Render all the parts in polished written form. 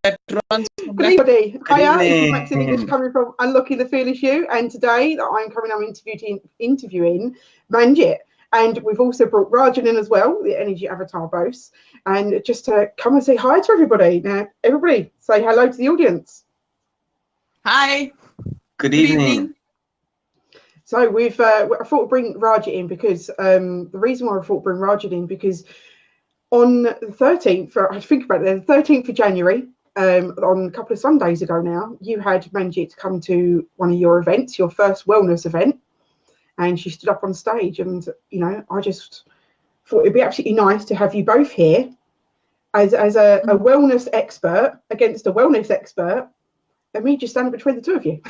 that runs from Good evening. Hiya, this is Maxine evening. English coming from Unlocking the Fearless You, and today that I'm interviewing Manjit, and we've also brought Rajan in as well, the Energy Avatar boss, and just to come and say hi to everybody. Now, everybody, say hello to the audience. Hi. Good evening. So I thought we'd bring Rajan in because the reason why I thought bring Rajan in because on the 13th, I had to think about it, the 13th of January. On a couple of Sundays ago now, you had Manjit come to one of your events, your first wellness event, and she stood up on stage. And, you know, I just thought it'd be absolutely nice to have you both here as a wellness expert against a wellness expert, and me just standing between the two of you.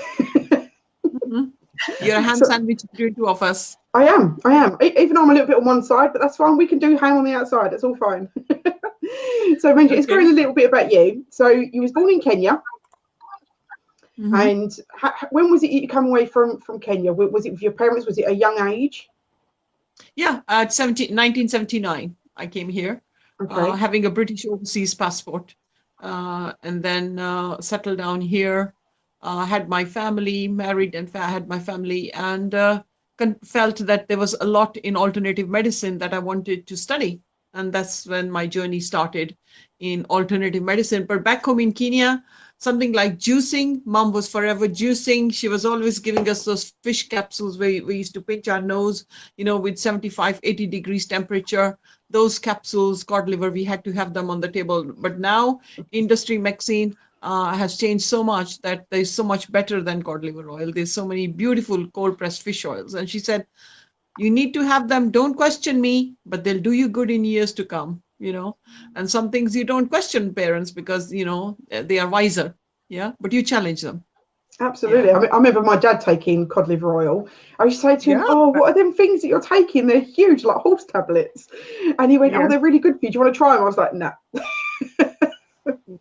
You're a ham sandwich between two of us. I am. Even though I'm a little bit on one side, but that's fine. We can do ham on the outside. It's all fine. So, Manjit, it's going a little bit about you. So, you was born in Kenya, and when was it you come away from Kenya? Was it with your parents? Was it a young age? Yeah, at 1979, I came here, having a British overseas passport, and then settled down here. Had my family, married and had my family, and felt that there was a lot in alternative medicine that I wanted to study. And that's when my journey started in alternative medicine. But back home in Kenya, something like juicing, mom was forever juicing. She was always giving us those fish capsules where we used to pinch our nose, you know, with 75, 80 degrees temperature. Those capsules, cod liver, we had to have them on the table. But now industry, Maxine, has changed so much that there's so much better than cod liver oil. There's so many beautiful cold pressed fish oils. And she said, you need to have them. Don't question me, but they'll do you good in years to come, you know. And some things you don't question parents because, you know, they are wiser. Yeah. But you challenge them. Absolutely. Yeah. I remember my dad taking cod liver oil. I used to say to him, oh, what are them things that you're taking? They're huge, like horse tablets. And he went, oh, they're really good for you. Do you want to try them? I was like, no.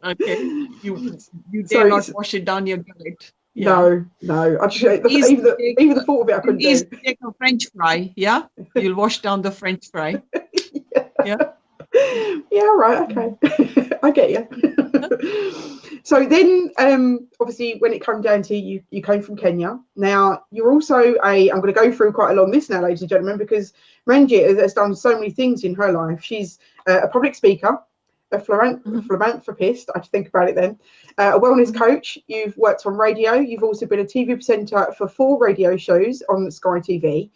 Okay. You dare not wash it down your gullet. Yeah. No. I just even the thought of it I couldn't do. Take a French fry, yeah? You'll wash down the French fry. Yeah. Yeah, right, okay. I get you. So then obviously when it came down to you came from Kenya. Now you're also I'm going to go through quite a long list now, ladies and gentlemen, because Manjit has done so many things in her life. She's a public speaker, a philanthropist, I had to think about it then, a wellness coach. You've worked on radio. You've also been a TV presenter for 4 radio shows on Sky TV.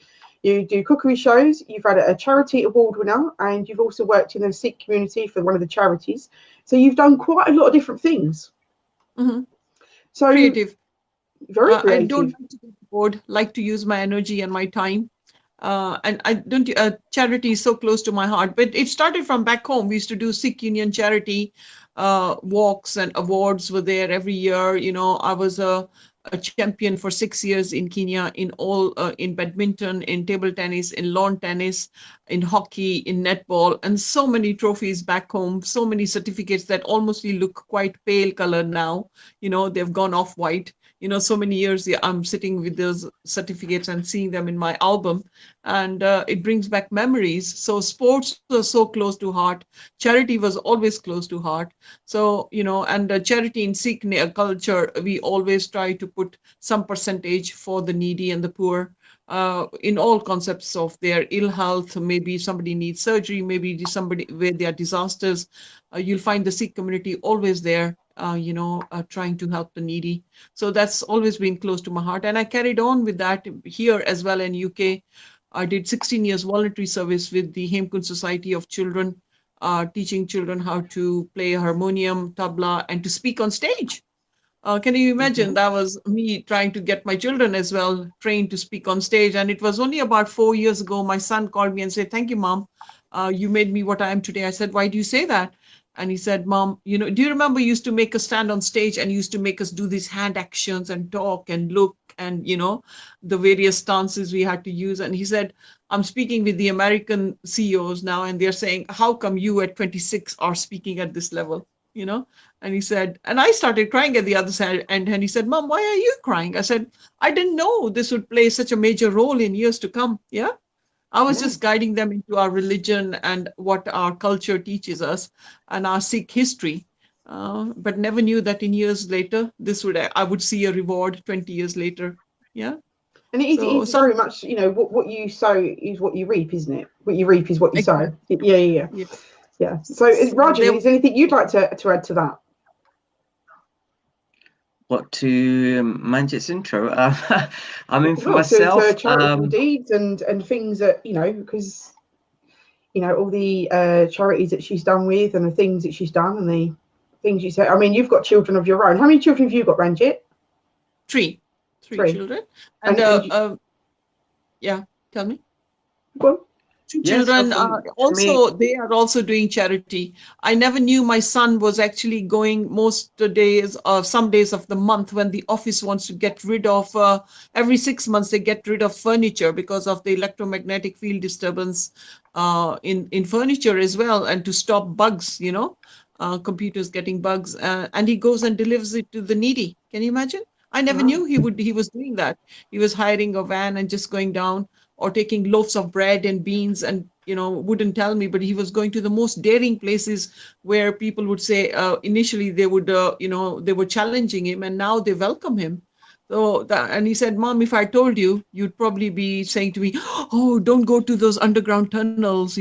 You do cookery shows. You've had a charity award winner, and you've also worked in the Sikh community for one of the charities. So you've done quite a lot of different things. So creative. Very creative. I don't like to get bored, like to use my energy and my time. And I don't, charity is so close to my heart, but it started from back home. We used to do Sikh Union charity walks, and awards were there every year. You know, I was a champion for 6 years in Kenya in all, in badminton, in table tennis, in lawn tennis, in hockey, in netball, and so many trophies back home, so many certificates that almost look quite pale colored now. You know, they've gone off white. You know, so many years I'm sitting with those certificates and seeing them in my album, and it brings back memories. So sports was so close to heart. Charity was always close to heart. So, you know, and charity in Sikh culture, we always try to put some percentage for the needy and the poor. In all concepts of their ill health, maybe somebody needs surgery, maybe somebody where there are disasters, you'll find the Sikh community always there, trying to help the needy. So that's always been close to my heart. And I carried on with that here as well in UK. I did 16 years voluntary service with the Hemkund Society of Children, teaching children how to play harmonium, tabla, and to speak on stage. Can you imagine? That was me trying to get my children as well trained to speak on stage. And it was only about 4 years ago, my son called me and said, thank you, Mom. You made me what I am today. I said, why do you say that? And he said, Mom, you know, do you remember you used to make us stand on stage and used to make us do these hand actions and talk and look and, you know, the various stances we had to use. And he said, I'm speaking with the American CEOs now, and they're saying, how come you at 26 are speaking at this level? You know, and he said, and I started crying at the other side. And he said, Mom, why are you crying? I said, I didn't know this would play such a major role in years to come. Yeah. I was just guiding them into our religion and what our culture teaches us and our Sikh history. but never knew that in years later, I would see a reward 20 years later. Yeah. And So it's some very much, what you sow is what you reap, isn't it? What you reap is what you sow. exactly. Yeah. So, So Rajan, there, is there anything you'd like to add to that? What to Manjit's intro? I mean, for Well, to myself, charitable deeds and things that, because, all the charities that she's done with and the things that she's done and the things you said. I mean, you've got children of your own. How many children have you got, Ranjit? three Three. children, and yeah, tell me. Go on. Two yes, so children. for me, Also, they are also doing charity. I never knew my son was actually going most days or some days of the month when the office wants to get rid of. Every 6 months, they get rid of furniture because of the electromagnetic field disturbance in furniture as well, and to stop bugs. Computers getting bugs, and he goes and delivers it to the needy. Can you imagine? I never Wow. knew he was doing that. He was hiring a van and just going down, or taking loaves of bread and beans, and wouldn't tell me, but he was going to the most daring places where people would say, initially they would they were challenging him, and now they welcome him. So and he said, Mom, if I told you, you'd probably be saying to me, oh, don't go to those underground tunnels.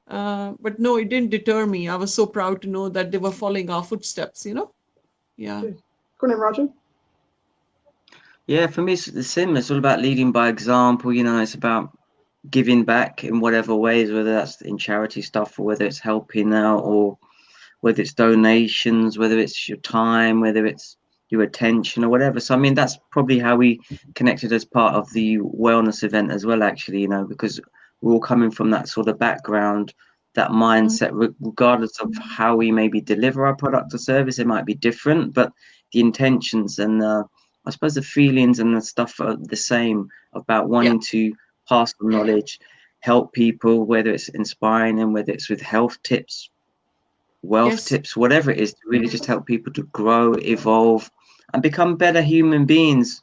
But no, it didn't deter me. I was so proud to know that they were following our footsteps. Yeah. Go on then, Rajan. yeah, for me, it's the same. It's all about leading by example. It's about giving back in whatever ways, whether that's in charity stuff or whether it's helping out or whether it's donations, whether it's your time, whether it's your attention or whatever. So, I mean, that's probably how we connected as part of the wellness event as well, actually, because we're all coming from that sort of background, that mindset, regardless of how we maybe deliver our product or service, it might be different, but the intentions and I suppose the feelings and the stuff are the same about wanting to pass on knowledge, help people, whether it's inspiring them, whether it's with health tips, wealth tips, whatever it is, to really just help people to grow, evolve, and become better human beings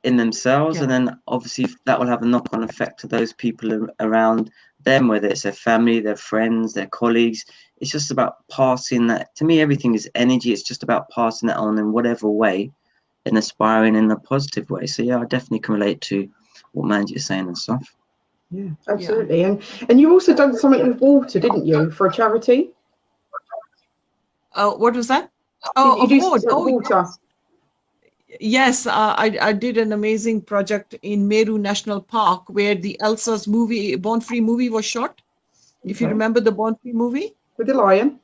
in themselves. And then obviously that will have a knock-on effect to those people around them, whether it's their family, their friends, their colleagues. It's just about passing that. To me, everything is energy. It's just about passing that on in whatever way and aspiring in a positive way. So yeah, I definitely can relate to what Manji is saying and stuff. Yeah, absolutely. And you also done something with water, didn't you, for a charity? What was that? You do water. Yes, I did an amazing project in Meru National Park where the Elsa's movie, Born Free movie, was shot. If you remember the Born Free movie. With the lion.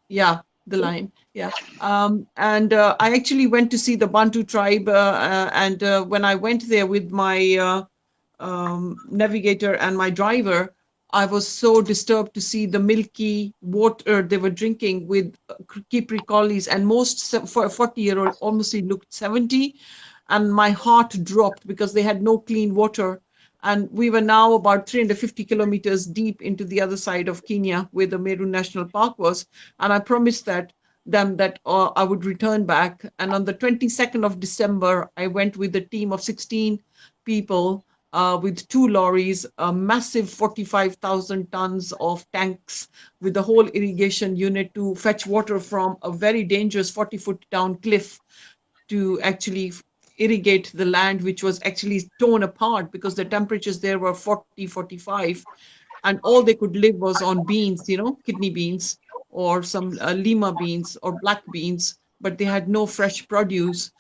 Yeah, the lion. Yeah. And I actually went to see the Bantu tribe. And when I went there with my navigator and my driver, I was so disturbed to see the milky water they were drinking with Kipri collies, and most for a 40-year-old almost he looked 70, and my heart dropped because they had no clean water. And we were now about 350 kilometers deep into the other side of Kenya, where the Meru National Park was, and I promised them that I would return back. And on the 22nd of December, I went with a team of 16 people. With 2 lorries, a massive 45,000 tons of tanks with the whole irrigation unit to fetch water from a very dangerous 40-foot down cliff to actually irrigate the land, which was actually torn apart because the temperatures there were 40, 45, and all they could live was on beans, kidney beans or some lima beans or black beans, but they had no fresh produce.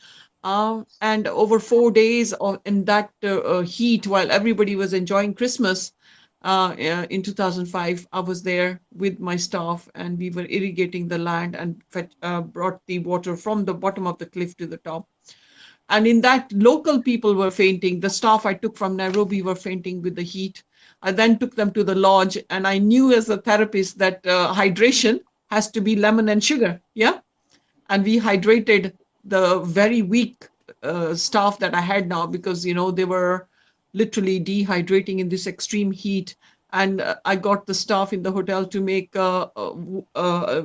And over 4 days in that heat, while everybody was enjoying Christmas in 2005, I was there with my staff, and we were irrigating the land and brought the water from the bottom of the cliff to the top. And in that, local people were fainting. The staff I took from Nairobi were fainting with the heat. I then took them to the lodge, and I knew as a therapist that hydration has to be lemon and sugar. Yeah. And we hydrated the very weak staff that I had now, because, they were literally dehydrating in this extreme heat. And I got the staff in the hotel to make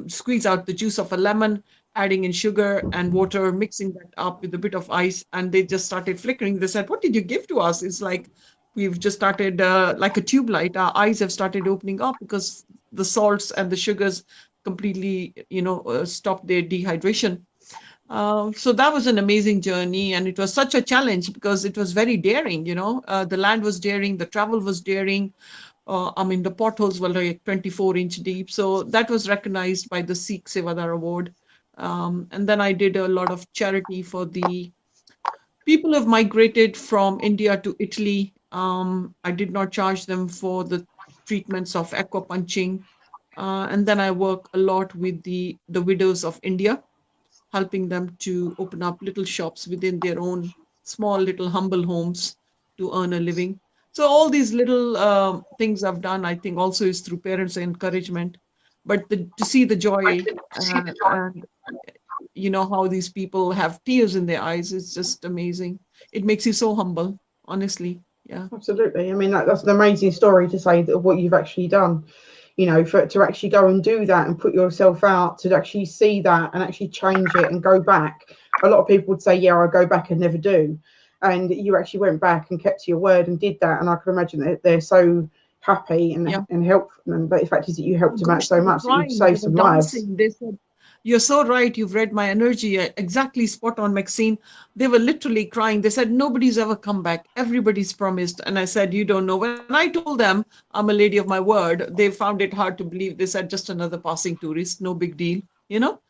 squeeze out the juice of a lemon, adding in sugar and water, mixing that up with a bit of ice, and they just started flickering. They said, "What did you give to us?" It's like we've just started like a tube light. Our eyes have started opening up because the salts and the sugars completely, stop their dehydration. So that was an amazing journey, and it was such a challenge because it was very daring. The land was daring, the travel was daring. I mean, the potholes were like 24-inch deep. So that was recognized by the Sikh Sevadar Award. And then I did a lot of charity for the people who have migrated from India to Italy. I did not charge them for the treatments of aquapunching. And then I work a lot with the widows of India, helping them to open up little shops within their own small, little, humble homes to earn a living. So all these little things I've done, I think, also is through parents' encouragement. But to see the joy and how these people have tears in their eyes, is just amazing. It makes you so humble, honestly. Yeah. Absolutely. I mean, that's an amazing story to say that what you've actually done. For to actually go and do that and put yourself out, to actually see that and actually change it and go back. A lot of people would say, yeah, I'll go back and never do. And you actually went back and kept to your word and did that. And I can imagine that they're so happy and helpful. And the fact is that you helped them out Gosh, so they were much that you've crying, they saved were some lives. dancing. They said, "You're so right. You've read my energy. Exactly spot on, Maxine." They were literally crying. They said, "Nobody's ever come back. Everybody's promised." And I said, "You don't know." When I told them I'm a lady of my word, they found it hard to believe. They said, "Just another passing tourist. No big deal." You know?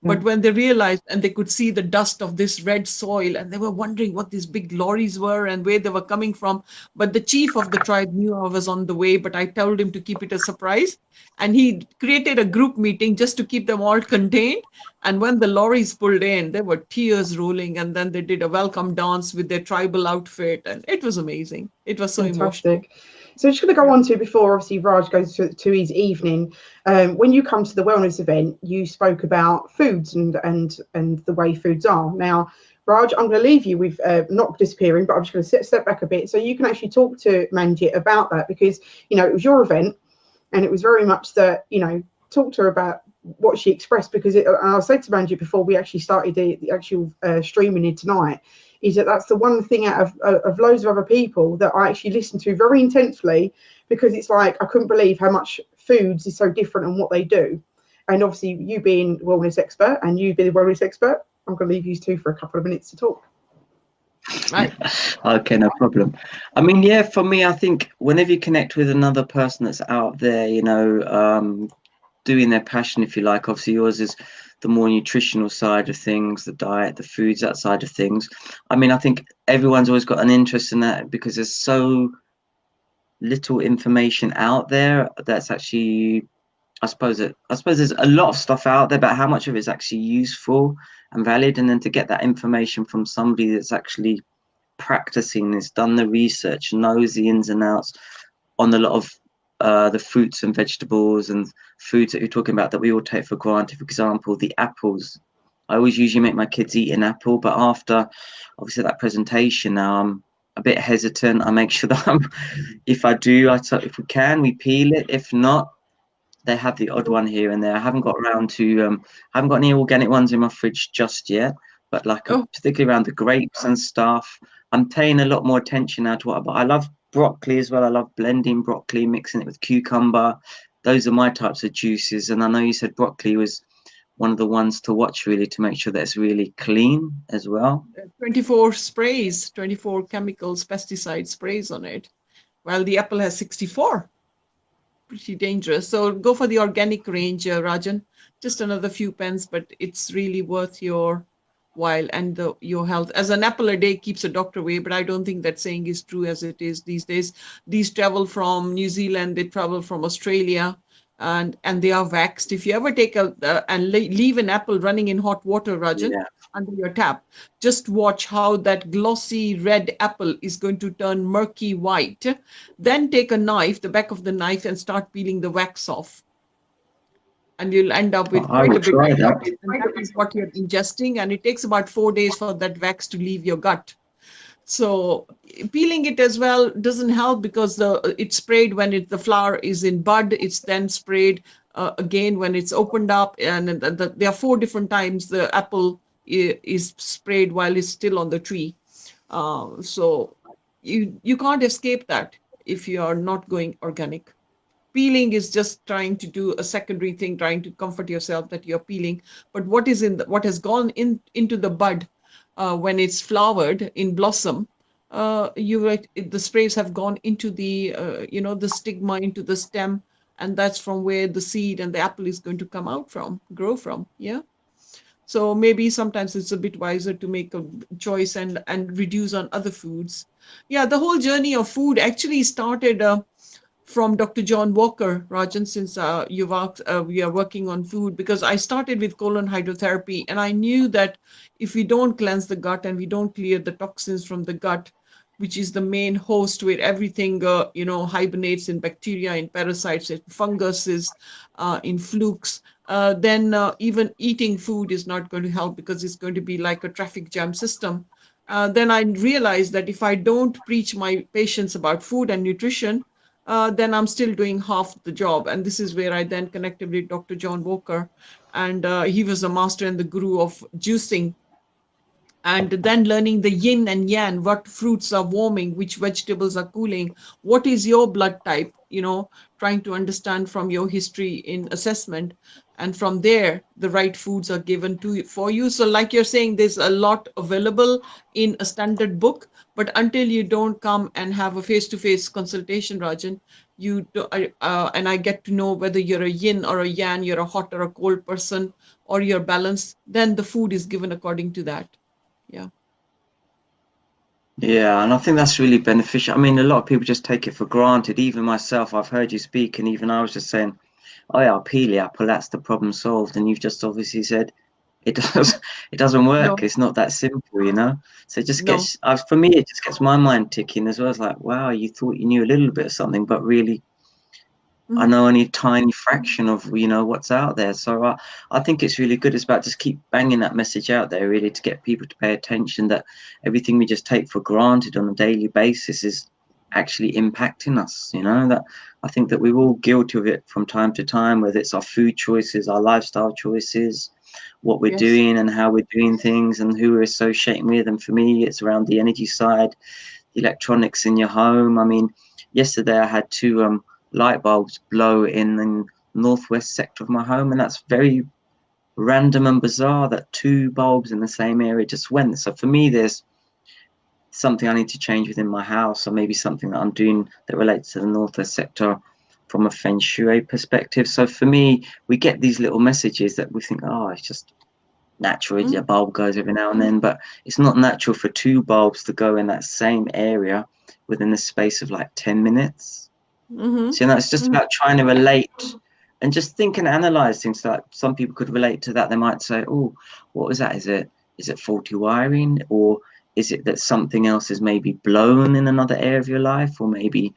Yeah. But when they realized and they could see the dust of this red soil, and they were wondering what these big lorries were and where they were coming from. But the chief of the tribe knew I was on the way, but I told him to keep it a surprise. And he created a group meeting just to keep them all contained. And when the lorries pulled in, there were tears rolling. And then they did a welcome dance with their tribal outfit. And it was amazing. It was so emotional. Fantastic. So just going to go Yeah. on to, before obviously Raj goes to his evening, when you come to the wellness event, you spoke about foods and the way foods are. Now, Raj, I'm going to leave you with not disappearing, but I'm just going to step back a bit so you can actually talk to Manjit about that, because it was your event, and it was very much that talk to her about what she expressed, because and I said to Manjit before we actually started the actual streaming here tonight, is that that's the one thing out of loads of other people that I actually listen to very intensely, because it's like I couldn't believe how much foods is so different and what they do. And obviously you being wellness expert and you being a wellness expert, I'm going to leave you two for a couple of minutes to talk. Right. Okay, no problem. I mean, yeah, for me, I think whenever you connect with another person that's out there, doing their passion, if you like, obviously yours is the more nutritional side of things, the diet, the foods, that side of things. I mean, I think everyone's always got an interest in that because there's so little information out there that's actually, I suppose there's a lot of stuff out there, but how much of it is actually useful and valid? And then to get that information from somebody that's actually practicing this, done the research, knows the ins and outs on a lot of the fruits and vegetables and foods that you're talking about that we all take for granted. For example, the apples. I always usually make my kids eat an apple, but after obviously that presentation now I'm a bit hesitant. I make sure that if I do, if we can, we peel it. If not, they have the odd one here and there. I haven't got around to I haven't got any organic ones in my fridge just yet, but particularly around the grapes and stuff, I'm paying a lot more attention now to but I love broccoli as well. I love blending broccoli, mixing it with cucumber. Those are my types of juices. And I know you said broccoli was one of the ones to watch, really, to make sure that it's really clean as well. 24 sprays, 24 chemicals, pesticide sprays on it, while the apple has 64. Pretty dangerous. So go for the organic range, Rajan. Just another few pence, but it's really worth your while and your health. As an apple a day keeps a doctor away, but I don't think that saying is true as it is these days. These travel from New Zealand, they travel from Australia, and they are waxed. If you ever take and leave an apple running in hot water, Rajan, Yeah. under your tap, just watch how that glossy red apple is going to turn murky white. Then take a knife, the back of the knife, and start peeling the wax off. And you'll end up with I quite will a bit try of that. wax. And that is what you're ingesting. And it takes about 4 days for that wax to leave your gut. So peeling it as well doesn't help because it's sprayed when the flower is in bud. It's then sprayed again when it's opened up. And there are 4 different times the apple is sprayed while it's still on the tree. So you can't escape that if you are not going organic. Peeling is just trying to do a secondary thing, trying to comfort yourself that you're peeling. But what is in what has gone into the bud when it's flowered in blossom, the sprays have gone into the the stigma, into the stem, and that's from where the seed and the apple is going to come out from, grow from. Yeah. So maybe sometimes it's a bit wiser to make a choice and reduce on other foods. Yeah, the whole journey of food actually started from Dr. John Walker, Rajan, since we are working on food, because I started with colon hydrotherapy, and I knew that if we don't cleanse the gut and we don't clear the toxins from the gut, which is the main host where everything, hibernates in bacteria, in parasites, in funguses, in flukes, then even eating food is not going to help because it's going to be like a traffic jam system. Then I realized that if I don't preach my patients about food and nutrition, then I'm still doing half the job. And this is where I then connected with Dr. John Walker. And he was a master and the guru of juicing, and then learning the yin and yang, what fruits are warming, which vegetables are cooling, what is your blood type, trying to understand from your history in assessment. And from there, the right foods are given to for you. So like you're saying, there's a lot available in a standard book, but until you don't come and have a face-to-face consultation, Rajan, and I get to know whether you're a yin or a yang, you're a hot or a cold person, or you're balanced, then the food is given according to that. Yeah. Yeah, and I think that's really beneficial. I mean, a lot of people just take it for granted. Even myself, I've heard you speak, and even I was just saying, "Oh yeah, I'll peel the apple. That's the problem solved." And you've just obviously said it doesn't work. No, It's not that simple, you know. So it just no. gets, for me, it just gets my mind ticking as well. It's like, wow, you thought you knew a little bit of something, but really, I Mhm. know only a tiny fraction of what's out there. So I think it's really good. It's about just keep banging that message out there, really, to get people to pay attention that everything we just take for granted on a daily basis is actually impacting us. That I think that we're all guilty of it from time to time, whether it's our food choices, our lifestyle choices, what we're Yes. doing and how we're doing things and who we're associating with. And for me, it's around the energy side, the electronics in your home. I mean, yesterday I had two light bulbs blow in the northwest sector of my home, and that's very random and bizarre that two bulbs in the same area just went. So for me, there's something I need to change within my house, or maybe something that I'm doing that relates to the northwest sector from a feng shui perspective. So for me, we get these little messages that we think, oh, it's just natural, a Mhm. bulb goes every now and then, but it's not natural for two bulbs to go in that same area within the space of like 10 minutes. Mhm. So it's just Mhm. about trying to relate and just think and analyze things. Like some people could relate to that. They might say, oh, what was that? Is it faulty wiring, or is it that something else is maybe blown in another area of your life? Or maybe,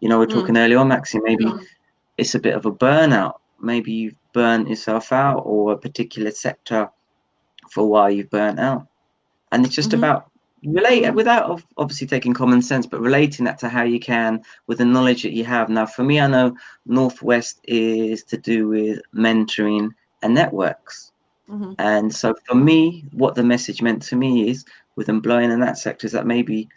we're Mm. talking earlier on, Maxine, maybe it's a bit of a burnout. Maybe you've burnt yourself out, or a particular sector for a while you've burnt out. And it's just Mhm. about relate without obviously taking common sense, but relating that to how you can with the knowledge that you have. Now, for me, I know Northwest is to do with mentoring and networks. Mhm. And so for me, what the message meant to me is with them blowing in that sector is that maybe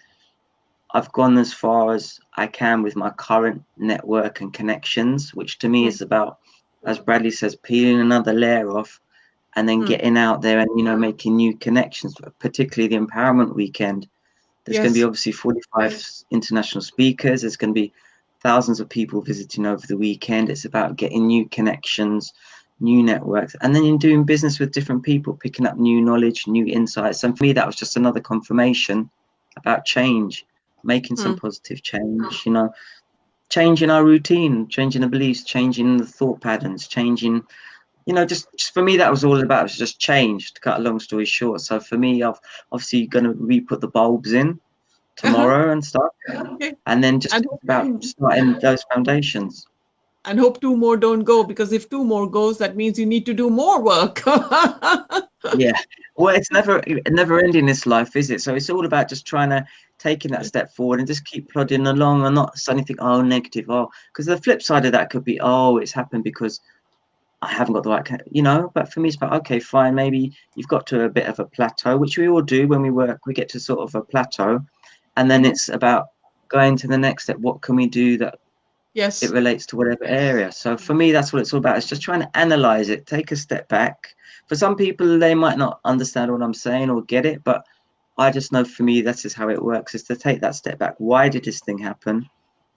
I've gone as far as I can with my current network and connections, which to me Mm. is about, as Bradley says, peeling another layer off and then Mm. getting out there and making new connections, particularly the empowerment weekend. There's going to be Yes. obviously 45 international speakers. There's going to be thousands of people visiting over the weekend. It's about getting new connections, new networks, and then in doing business with different people, picking up new knowledge, new insights. And for me, that was just another confirmation about change, making some Mm. positive change, changing our routine, changing the beliefs, changing the thought patterns, changing just for me, that was all about. It was just change, to cut a long story short. So for me, I've obviously going to re-put the bulbs in Uh-huh. tomorrow and stuff, Okay. and then just And think about starting those foundations. hope two more don't go, because if two more goes, that means you need to do more work. Yeah, well, it's never ending this life, is it? So it's all about just trying to taking that step forward and just keep plodding along and not suddenly think, oh, negative, oh, because the flip side of that could be, oh, it's happened because I haven't got the right, but for me, it's about, okay, fine, maybe you've got to a bit of a plateau, which we all do when we work, we get to sort of a plateau, and then Mhm. it's about going to the next step. What can we do that Yes. it relates to whatever area. So for me, that's what it's all about. It's just trying to analyze it, take a step back. For some people, they might not understand what I'm saying or get it, but I just know for me, that's just how it works, is to take that step back. Why did this thing happen?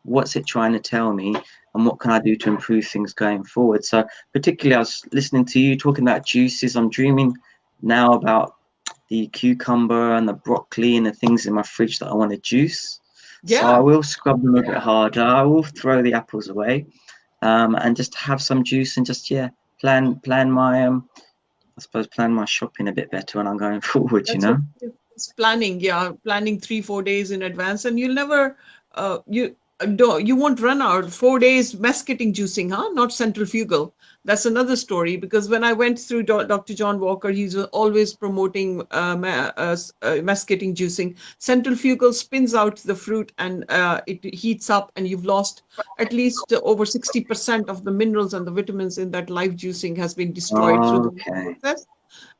What's it trying to tell me? And what can I do to improve things going forward? So particularly, I was listening to you talking about juices. I'm dreaming now about the cucumber and the broccoli and the things in my fridge that I want to juice. So I Yeah. will scrub them a bit harder. I will throw the apples away, and just have some juice and just plan my I suppose plan my shopping a bit better when I'm going forward. That's what it's planning. Yeah, planning 3, 4 days in advance, and you'll never, you won't run out. 4 days mascating juicing, huh? Not centrifugal. That's another story, because when I went through Dr. John Walker, he's always promoting mascating juicing. Centrifugal spins out the fruit and it heats up, and you've lost at least over 60% of the minerals and the vitamins in that live juicing has been destroyed through the Okay. process.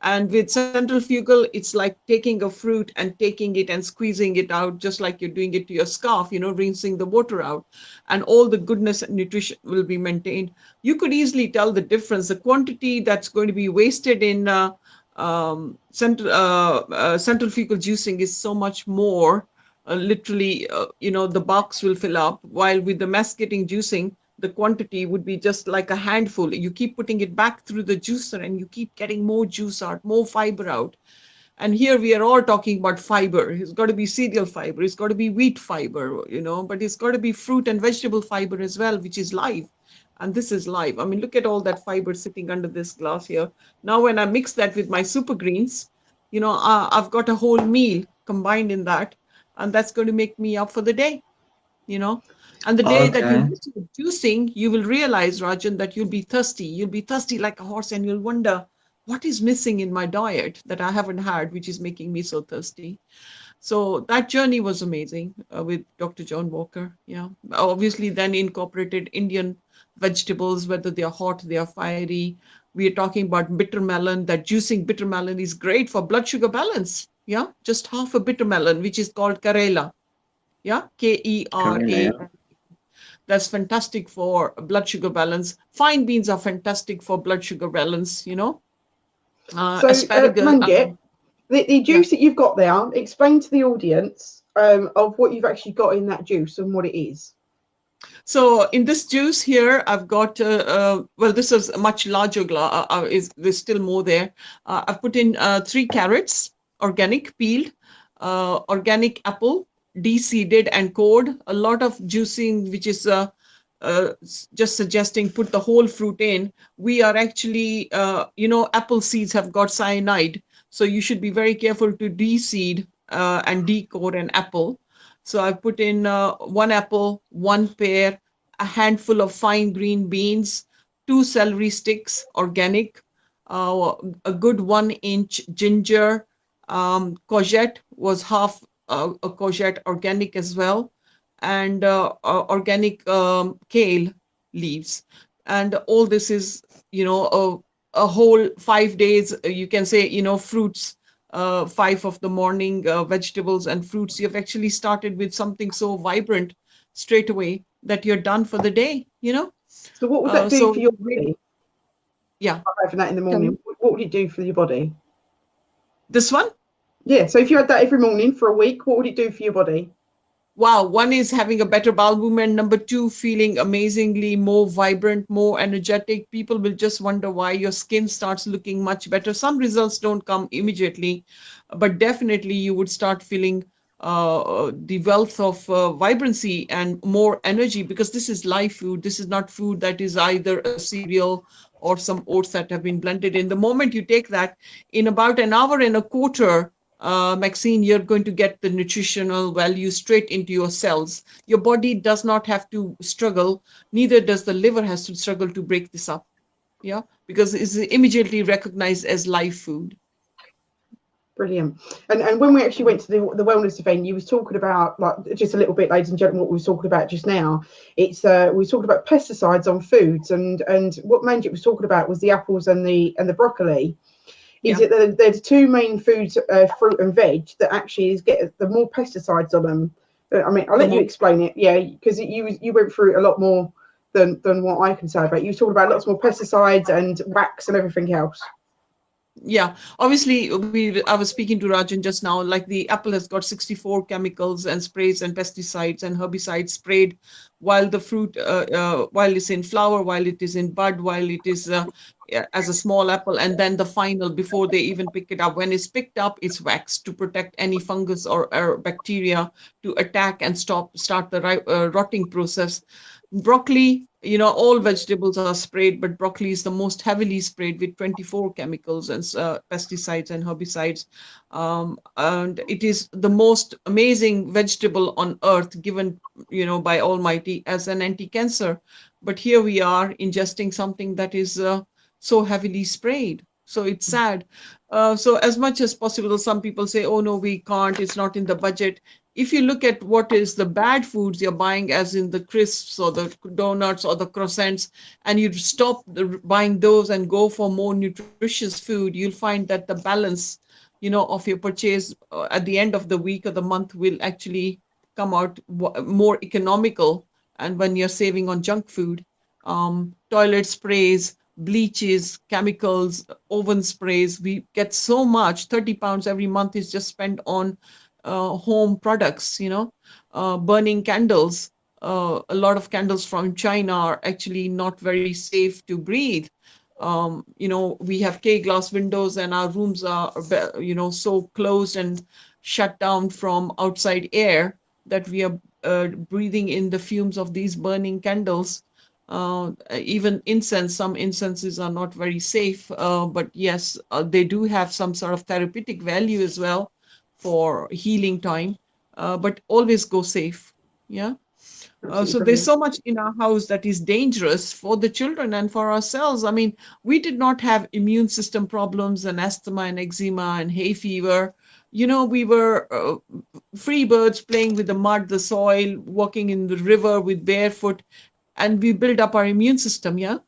And with centrifugal, it's like taking a fruit and taking it and squeezing it out, just like you're doing it to your scarf, rinsing the water out, and all the goodness and nutrition will be maintained. You could easily tell the difference. The quantity that's going to be wasted in centrifugal juicing is so much more. Literally, the box will fill up, while with the mascating juicing, the quantity would be just like a handful. You keep putting it back through the juicer and you keep getting more juice out, more fiber out. And here we are all talking about fiber. It's got to be cereal fiber, it's got to be wheat fiber, but it's got to be fruit and vegetable fiber as well, which is live. And this is live. I mean, look at all that fiber sitting under this glass here. Now, when I mix that with my super greens, I've got a whole meal combined in that, and that's going to make me up for the day, you know. And the day that you Okay. miss your juicing, you will realize, Rajan, that you'll be thirsty. You'll be thirsty like a horse, and you'll wonder, what is missing in my diet that I haven't had, which is making me so thirsty? So that journey was amazing with Dr. John Walker. Yeah. Obviously, then incorporated Indian vegetables, whether they are hot, they are fiery. We are talking about bitter melon. That juicing bitter melon is great for blood sugar balance. Yeah. Just half a bitter melon, which is called Karela. Yeah. Correct. Kera. That's fantastic for blood sugar balance. Fine beans are fantastic for blood sugar balance, So, asparagus. Manjit, the Yeah. juice that you've got there, explain to the audience of what you've actually got in that juice and what it is. So in this juice here, I've got, well, this is a much larger glass. There's still more there. I've put in 3 carrots, organic, peeled, organic apple, de-seeded and cored. A lot of juicing, which is just suggesting put the whole fruit in. We are actually, apple seeds have got cyanide. So you should be very careful to de-seed and de-core an apple. So I put in 1 apple, 1 pear, a handful of fine green beans, 2 celery sticks, organic, a good 1 inch ginger, courgette was half a courgette, organic as well, and organic kale leaves. And all this is, a whole 5 days, you can say, fruits, 5 of the morning, vegetables and fruits. You've actually started with something so vibrant straight away that you're done for the day. So, what would that do So for your body? yeah, Having that in the tell me. morning, what would it do for your body? This one. Yeah. So, if you had that every morning for a week, what would it do for your body? Wow, one is having a better bowel movement. Number two, feeling amazingly more vibrant, more energetic. People will just wonder why your skin starts looking much better. Some results don't come immediately, but definitely you would start feeling the wealth of vibrancy and more energy, because this is live food. This is not food that is either a cereal or some oats that have been blended in. The moment you take that, in about an hour and a quarter, Maxine, you're going to get the nutritional value straight into your cells. Your body does not have to struggle, neither does the liver has to struggle to break this up. Yeah, because it's immediately recognized as live food. Brilliant. And when we actually went to the wellness event, you was talking about, like, just a little bit, ladies and gentlemen, what we were talking about just now. It's we were talking about pesticides on foods, and what Manjit was talking about was the apples and the broccoli. Is Yeah. it there's 2 main foods, fruit and veg, that actually get the more pesticides on them I mean, I'll let you explain it. Yeah, because you went through it a lot more than what I can say about. You talked about lots more pesticides and wax and everything else. Yeah, obviously, I was speaking to Rajan just now. Like the apple has got 64 chemicals and sprays and pesticides and herbicides sprayed while the fruit, while it's in flower, while it is in bud, while it is as a small apple, and then the final before they even pick it up. When it's picked up, it's waxed to protect any fungus or bacteria to attack and start the rotting process. Broccoli, all vegetables are sprayed, but broccoli is the most heavily sprayed with 24 chemicals and pesticides and herbicides. And it is the most amazing vegetable on earth given, by Almighty as an anti-cancer. But here we are ingesting something that is so heavily sprayed. So it's sad. So as much as possible, some people say, oh, no, we can't. It's not in the budget. If you look at what is the bad foods you're buying, as in the crisps or the donuts or the croissants, and you stop buying those and go for more nutritious food, you'll find that the balance, of your purchase at the end of the week or the month will actually come out more economical. And when you're saving on junk food, toilet sprays, bleaches, chemicals, oven sprays, we get so much. 30 pounds every month is just spent on home products, burning candles. A lot of candles from China are actually not very safe to breathe. We have K-glass windows and our rooms are, so closed and shut down from outside air that we are breathing in the fumes of these burning candles. Even incense, some incenses are not very safe, but yes, they do have some sort of therapeutic value as well for healing time, but always go safe. Yeah. So there's so much in our house that is dangerous for the children and for ourselves. I mean, we did not have immune system problems and asthma and eczema and hay fever. We were free birds playing with the mud, the soil, walking in the river with barefoot, and we build up our immune system. Yeah.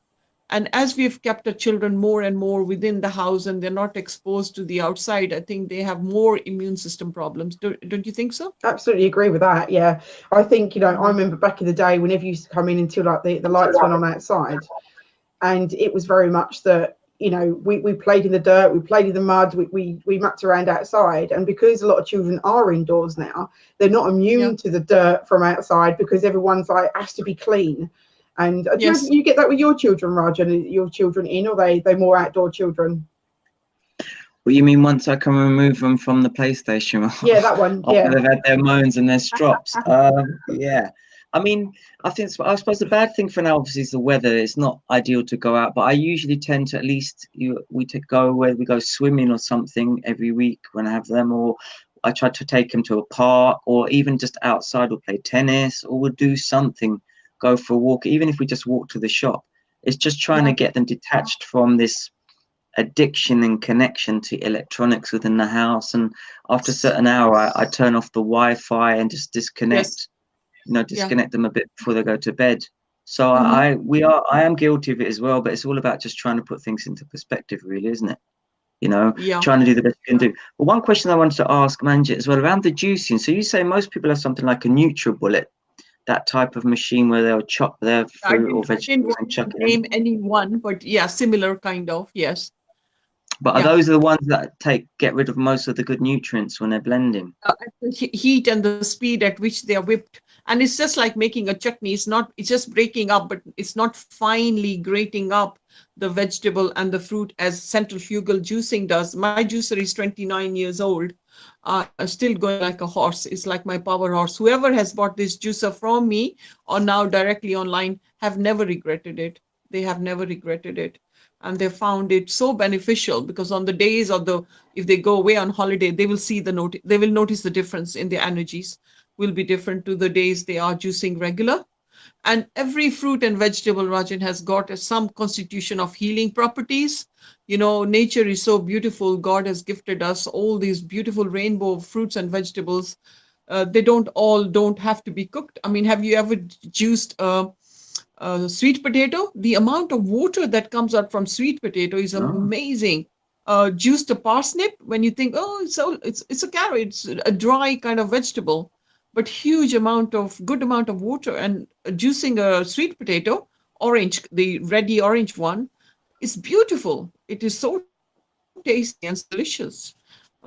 And as we've kept the children more and more within the house and they're not exposed to the outside, I think they have more immune system problems. Don't you think so? Absolutely agree with that. Yeah. I think, I remember back in the day, whenever you used to come in until like the lights went on outside, and it was very much that, we played in the dirt, we played in the mud, we mucked around outside. And because a lot of children are indoors now, they're not immune to the dirt from outside because everyone's like, has to be clean. And do you get that with your children, Rajan? Your children in, or they more outdoor children? Well, you mean once I can remove them from the PlayStation? Yeah, that one. Yeah, they've had their moans and their strops. Yeah. I mean, I suppose the bad thing for now, obviously, is the weather. It's not ideal to go out, but I usually tend to at least we go swimming or something every week when I have them, or I try to take them to a park, or even just outside, or play tennis, or we'll do something. Go for a walk, even if we just walk to the shop. It's just trying to get them detached from this addiction and connection to electronics within the house. And after a certain hour, I turn off the Wi-Fi and just disconnect, disconnect them a bit before they go to bed. So I am guilty of it as well, but it's all about just trying to put things into perspective, really, isn't it? Trying to do the best you can do. But one question I wanted to ask Manjit as well around the juicing. So you say most people have something like a NutriBullet, that type of machine where they'll chop their fruit or vegetables and chuck it in. Name any one, but yeah, similar kind of, yes. But are those the ones that get rid of most of the good nutrients when they're blending? The heat and the speed at which they are whipped, and it's just like making a chutney. It's just breaking up, but it's not finely grating up the vegetable and the fruit as centrifugal juicing does. My juicer is 29 years old. Still going like a horse. It's like my power horse. Whoever has bought this juicer from me or now directly online have never regretted it. They have never regretted it. And they found it so beneficial because on the days if they go away on holiday, they will see they will notice the difference in their energies will be different to the days they are juicing regular. And every fruit and vegetable, Rajan, has got some constitution of healing properties. Nature is so beautiful. God has gifted us all these beautiful rainbow of fruits and vegetables. They don't have to be cooked. I mean, have you ever juiced sweet potato? The amount of water that comes out from sweet potato is amazing. Juiced a parsnip, when you think, it's a carrot, it's a dry kind of vegetable. but good amount of water. And juicing a sweet potato, orange, the ready orange one, is beautiful. It is so tasty and so delicious.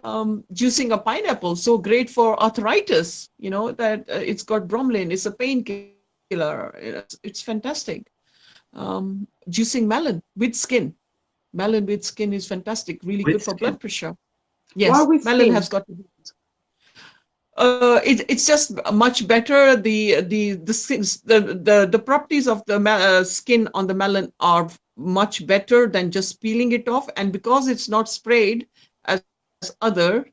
Juicing a pineapple, so great for arthritis, that it's got bromelain, it's a painkiller, it's fantastic. Juicing melon with skin is fantastic, really good With for blood skin. pressure. Why Yes, with melon skin? has got to be. It's just much better. The properties of the skin on the melon are much better than just peeling it off. And because it's not sprayed as other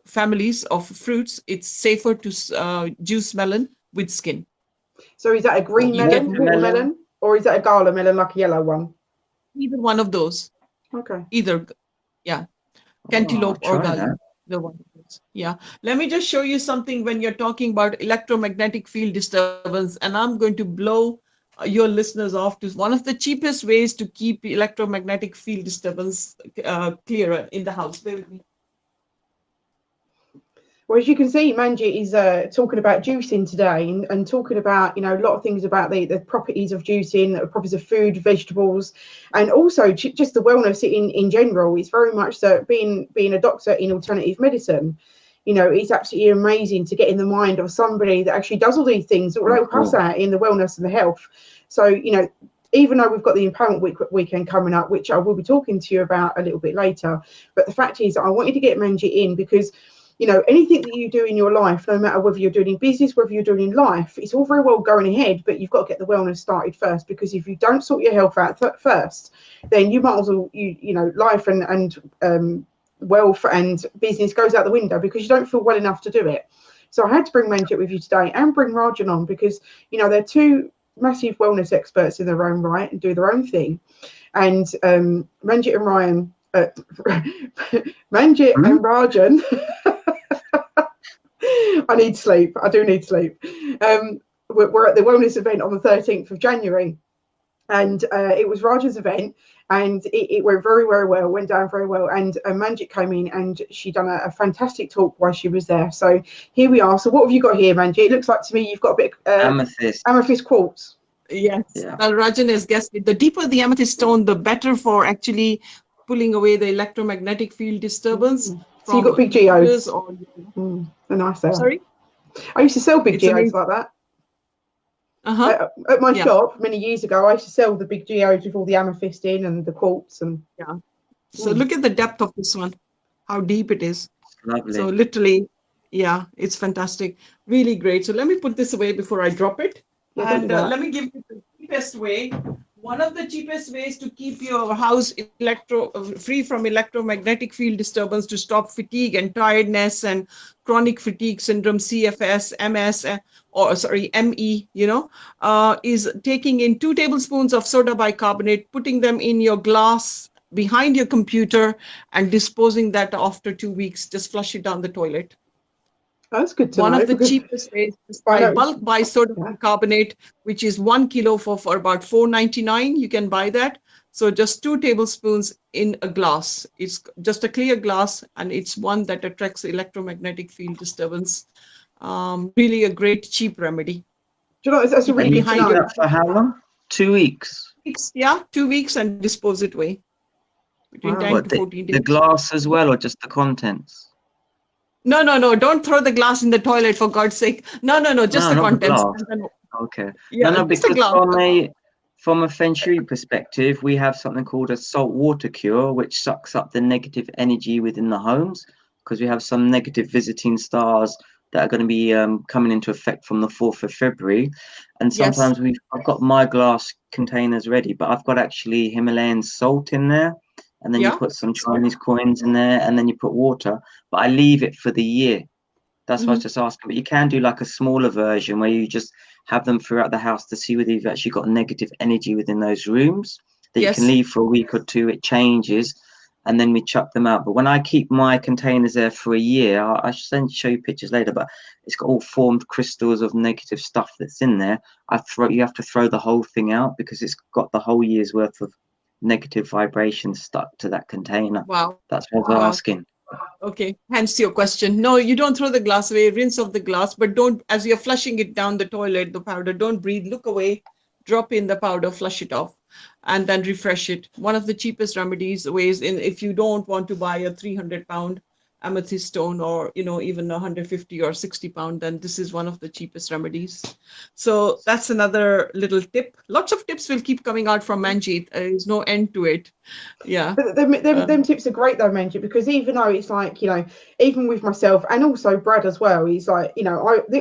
families of fruits, it's safer to juice melon with skin. So is that a green You get melon, more, Watermelon. watermelon, or is that a gala melon, like a yellow one? either one of those, Okay. either, yeah, Oh, I'll cantaloupe or try gala. that. The one. Yeah. Let me just show you something when you're talking about electromagnetic field disturbance, and I'm going to blow your listeners off to one of the cheapest ways to keep electromagnetic field disturbance clearer in the house. Bear with me. Well, as you can see, Manjit is talking about juicing today, and talking about, a lot of things about the properties of juicing, the properties of food, vegetables, and also just the wellness in general. It's very much so, being a doctor in alternative medicine. It's absolutely amazing to get in the mind of somebody that actually does all these things that will help us Cool. out in the wellness and the health. So, even though we've got the Empowerment weekend coming up, which I will be talking to you about a little bit later, but the fact is that I wanted to get Manjit in because anything that you do in your life, no matter whether you're doing in business, whether you're doing in life, it's all very well going ahead, but you've got to get the wellness started first, because if you don't sort your health out first, then you might as well, life and wealth and business goes out the window because you don't feel well enough to do it. So I had to bring Manjit with you today and bring Rajan on because, they're two massive wellness experts in their own right and do their own thing. And Manjit and Ryan, Manjit and Rajan, I need sleep. I do need sleep. We're at the wellness event on the 13th of January, and it was Raja's event, and it went very, very well. Went down very well, and Manjit came in, and she done a fantastic talk while she was there. So here we are. So what have you got here, Manjit? It looks like to me you've got a bit amethyst quartz. Yes. Yeah. Well, Rajan has guessed it. The deeper the amethyst stone, the better for actually pulling away the electromagnetic field disturbance. So you got big geodes. Or, They're nice there. sorry? I used to sell big geodes amazing. like that. Uh-huh. At my shop many years ago, I used to sell the big geodes with all the amethyst in and the quartz. And So look at the depth of this one, how deep it is. Lovely. So literally, it's fantastic. Really great. So let me put this away before I drop it. And let me give you the cheapest way. One of the cheapest ways to keep your house free from electromagnetic field disturbance, to stop fatigue and tiredness and chronic fatigue syndrome, CFS, MS, ME, is taking in 2 tablespoons of soda bicarbonate, putting them in your glass behind your computer, and disposing that after 2 weeks. Just flush it down the toilet. That's good to know. One of the cheapest ways is buy soda bicarbonate, which is 1 kilo for about $4.99. You can buy that. So just 2 tablespoons in a glass. It's just a clear glass, and it's one that attracts electromagnetic field disturbance. Really a great cheap remedy. Do you know, that's a really And you keep that for how long? 2 weeks. 2 weeks, and dispose it away. Between 10 to 14 days. The glass as well, or just the contents? No. Don't throw the glass in the toilet, for God's sake. No. Just the contents. Okay. Yeah, because from a Feng Shui perspective, we have something called a salt water cure, which sucks up the negative energy within the homes, because we have some negative visiting stars that are going to be coming into effect from the 4th of February. And sometimes I've got my glass containers ready, but I've got actually Himalayan salt in there. And then you put some Chinese coins in there, and then you put water. But I leave it for the year. That's why I was just asking. But you can do like a smaller version where you just have them throughout the house to see whether you've actually got negative energy within those rooms that you can leave for a week or two. It changes, and then we chuck them out. But when I keep my containers there for a year, I show you pictures later, but it's got all formed crystals of negative stuff that's in there. You have to throw the whole thing out because it's got the whole year's worth of negative vibrations stuck to that container. Wow. That's what I was asking. Okay, hence your question. No, you don't throw the glass away, rinse off the glass, but don't, as you're flushing it down the toilet, the powder, don't breathe, look away, drop in the powder, flush it off, and then refresh it. One of the cheapest remedies ways in, if you don't want to buy a 300 pound amethyst stone, or even 150 or 60 pound, then this is one of the cheapest remedies. So that's another little tip. Lots of tips will keep coming out from Manjeet. There is no end to it. Yeah. But them tips are great though, Manji, because even though it's like, even with myself and also Brad as well, he's like,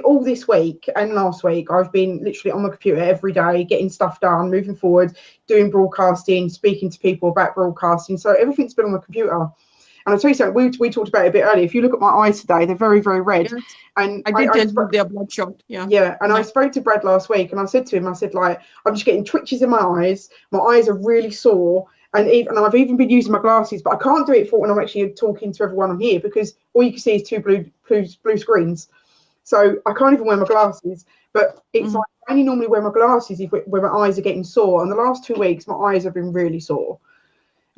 all this week and last week, I've been literally on my computer every day, getting stuff done, moving forward, doing broadcasting, speaking to people about broadcasting. So everything's been on the computer. And I'll tell you something, we talked about it a bit earlier. If you look at my eyes today, they're very, very red. Yes. And I did tell you they're bloodshot. Yeah. Yeah. And Yeah. I spoke to Brad last week and I said to him, like, I'm just getting twitches in my eyes. My eyes are really sore. And I've even been using my glasses, but I can't do it for when I'm actually talking to everyone on here, because all you can see is two blue screens. So I can't even wear my glasses. But it's like I only normally wear my glasses when my eyes are getting sore. And the last 2 weeks, my eyes have been really sore.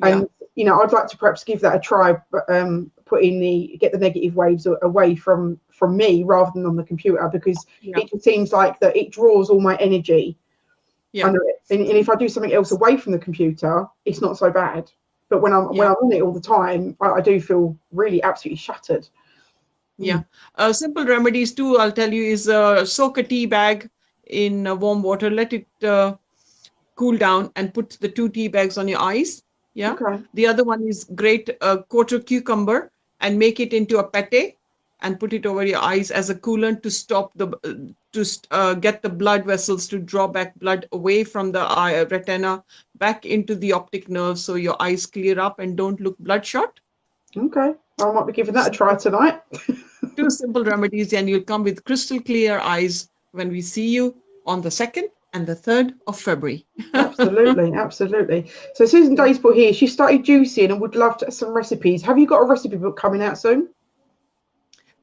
And I'd like to perhaps give that a try, but get the negative waves away from me rather than on the computer, because it just seems like that it draws all my energy under it. And if I do something else away from the computer, it's not so bad. But when I'm on it all the time, I do feel really absolutely shattered. Yeah. Simple remedies too, I'll tell you, is soak a tea bag in warm water, let it cool down, and put the 2 tea bags on your eyes. Yeah. Okay. The other one is grate a quarter cucumber and make it into a pate and put it over your eyes as a coolant to stop get the blood vessels to draw back blood away from the eye retina back into the optic nerve, so your eyes clear up and don't look bloodshot. Okay. I might be giving that a try tonight. 2 simple remedies, and you'll come with crystal clear eyes when we see you on the 2nd and the 3rd of February. Absolutely. So Susan Daysport here, she started juicing and would love some recipes. Have you got a recipe book coming out soon?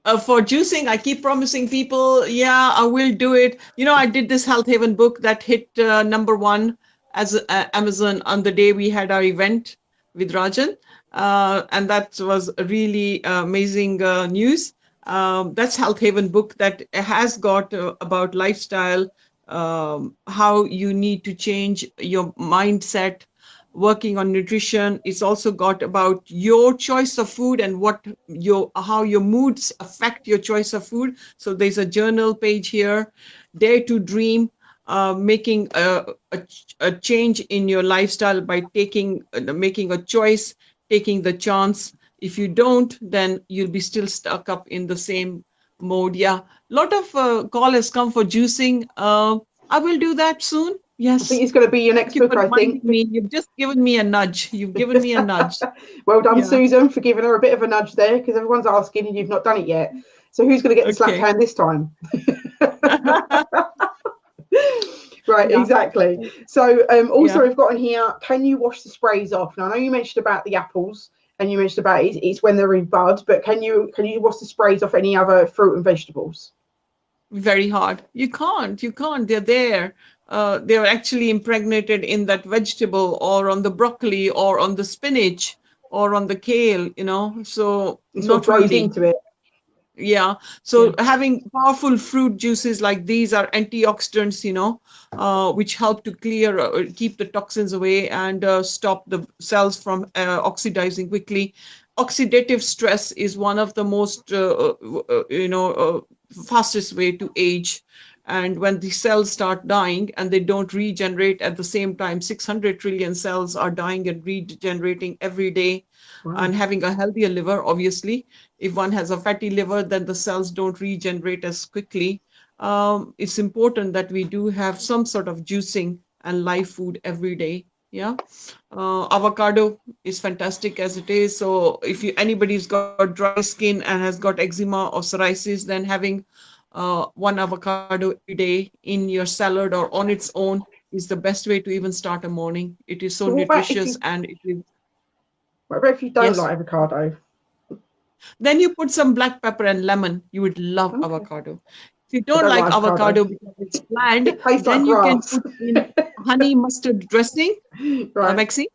For juicing, I keep promising people, I will do it. I did this Health Haven book that hit #1 as Amazon on the day we had our event with Rajan. And that was really amazing news. That's Health Haven book that has got about lifestyle, how you need to change your mindset, working on nutrition. It's also got about your choice of food and how your moods affect your choice of food. So there's a journal page here, Dare to Dream, making a change in your lifestyle by making a choice, taking the chance. If you don't, then you'll be still stuck up in the same mode. Yeah, a lot of call has come for juicing. I will do that soon. Yes. I think it's going to be your next book, I think. You've just given me a nudge. You've given me a nudge. Well done, Susan, for giving her a bit of a nudge there, because everyone's asking and you've not done it yet. So who's going to get the slap hand this time? Right, exactly. So also we've got in here, can you wash the sprays off? Now, I know you mentioned about the apples and you mentioned about it's when they're in bud, but can you wash the sprays off any other fruit and vegetables? Very hard. You can't. They're there. They're actually impregnated in that vegetable, or on the broccoli, or on the spinach, or on the kale, so it's not really into it. Yeah. So having powerful fruit juices like these are antioxidants, which help to keep the toxins away and stop the cells from oxidizing quickly. Oxidative stress is one of the most, fastest way to age. And when the cells start dying and they don't regenerate at the same time, 600 trillion cells are dying and regenerating every day. Wow. And having a healthier liver, obviously, if one has a fatty liver, then the cells don't regenerate as quickly. It's important that we do have some sort of juicing and live food every day. Yeah. Avocado is fantastic as it is. So if anybody's got dry skin and has got eczema or psoriasis, then having 1 avocado every day in your salad or on its own is the best way to even start a morning. It is so nutritious, and it is. What about if you don't like avocado? Then you put some black pepper and lemon. You would love avocado. If you don't like avocado because it's bland, then you can put in honey mustard dressing. Right. Maxine?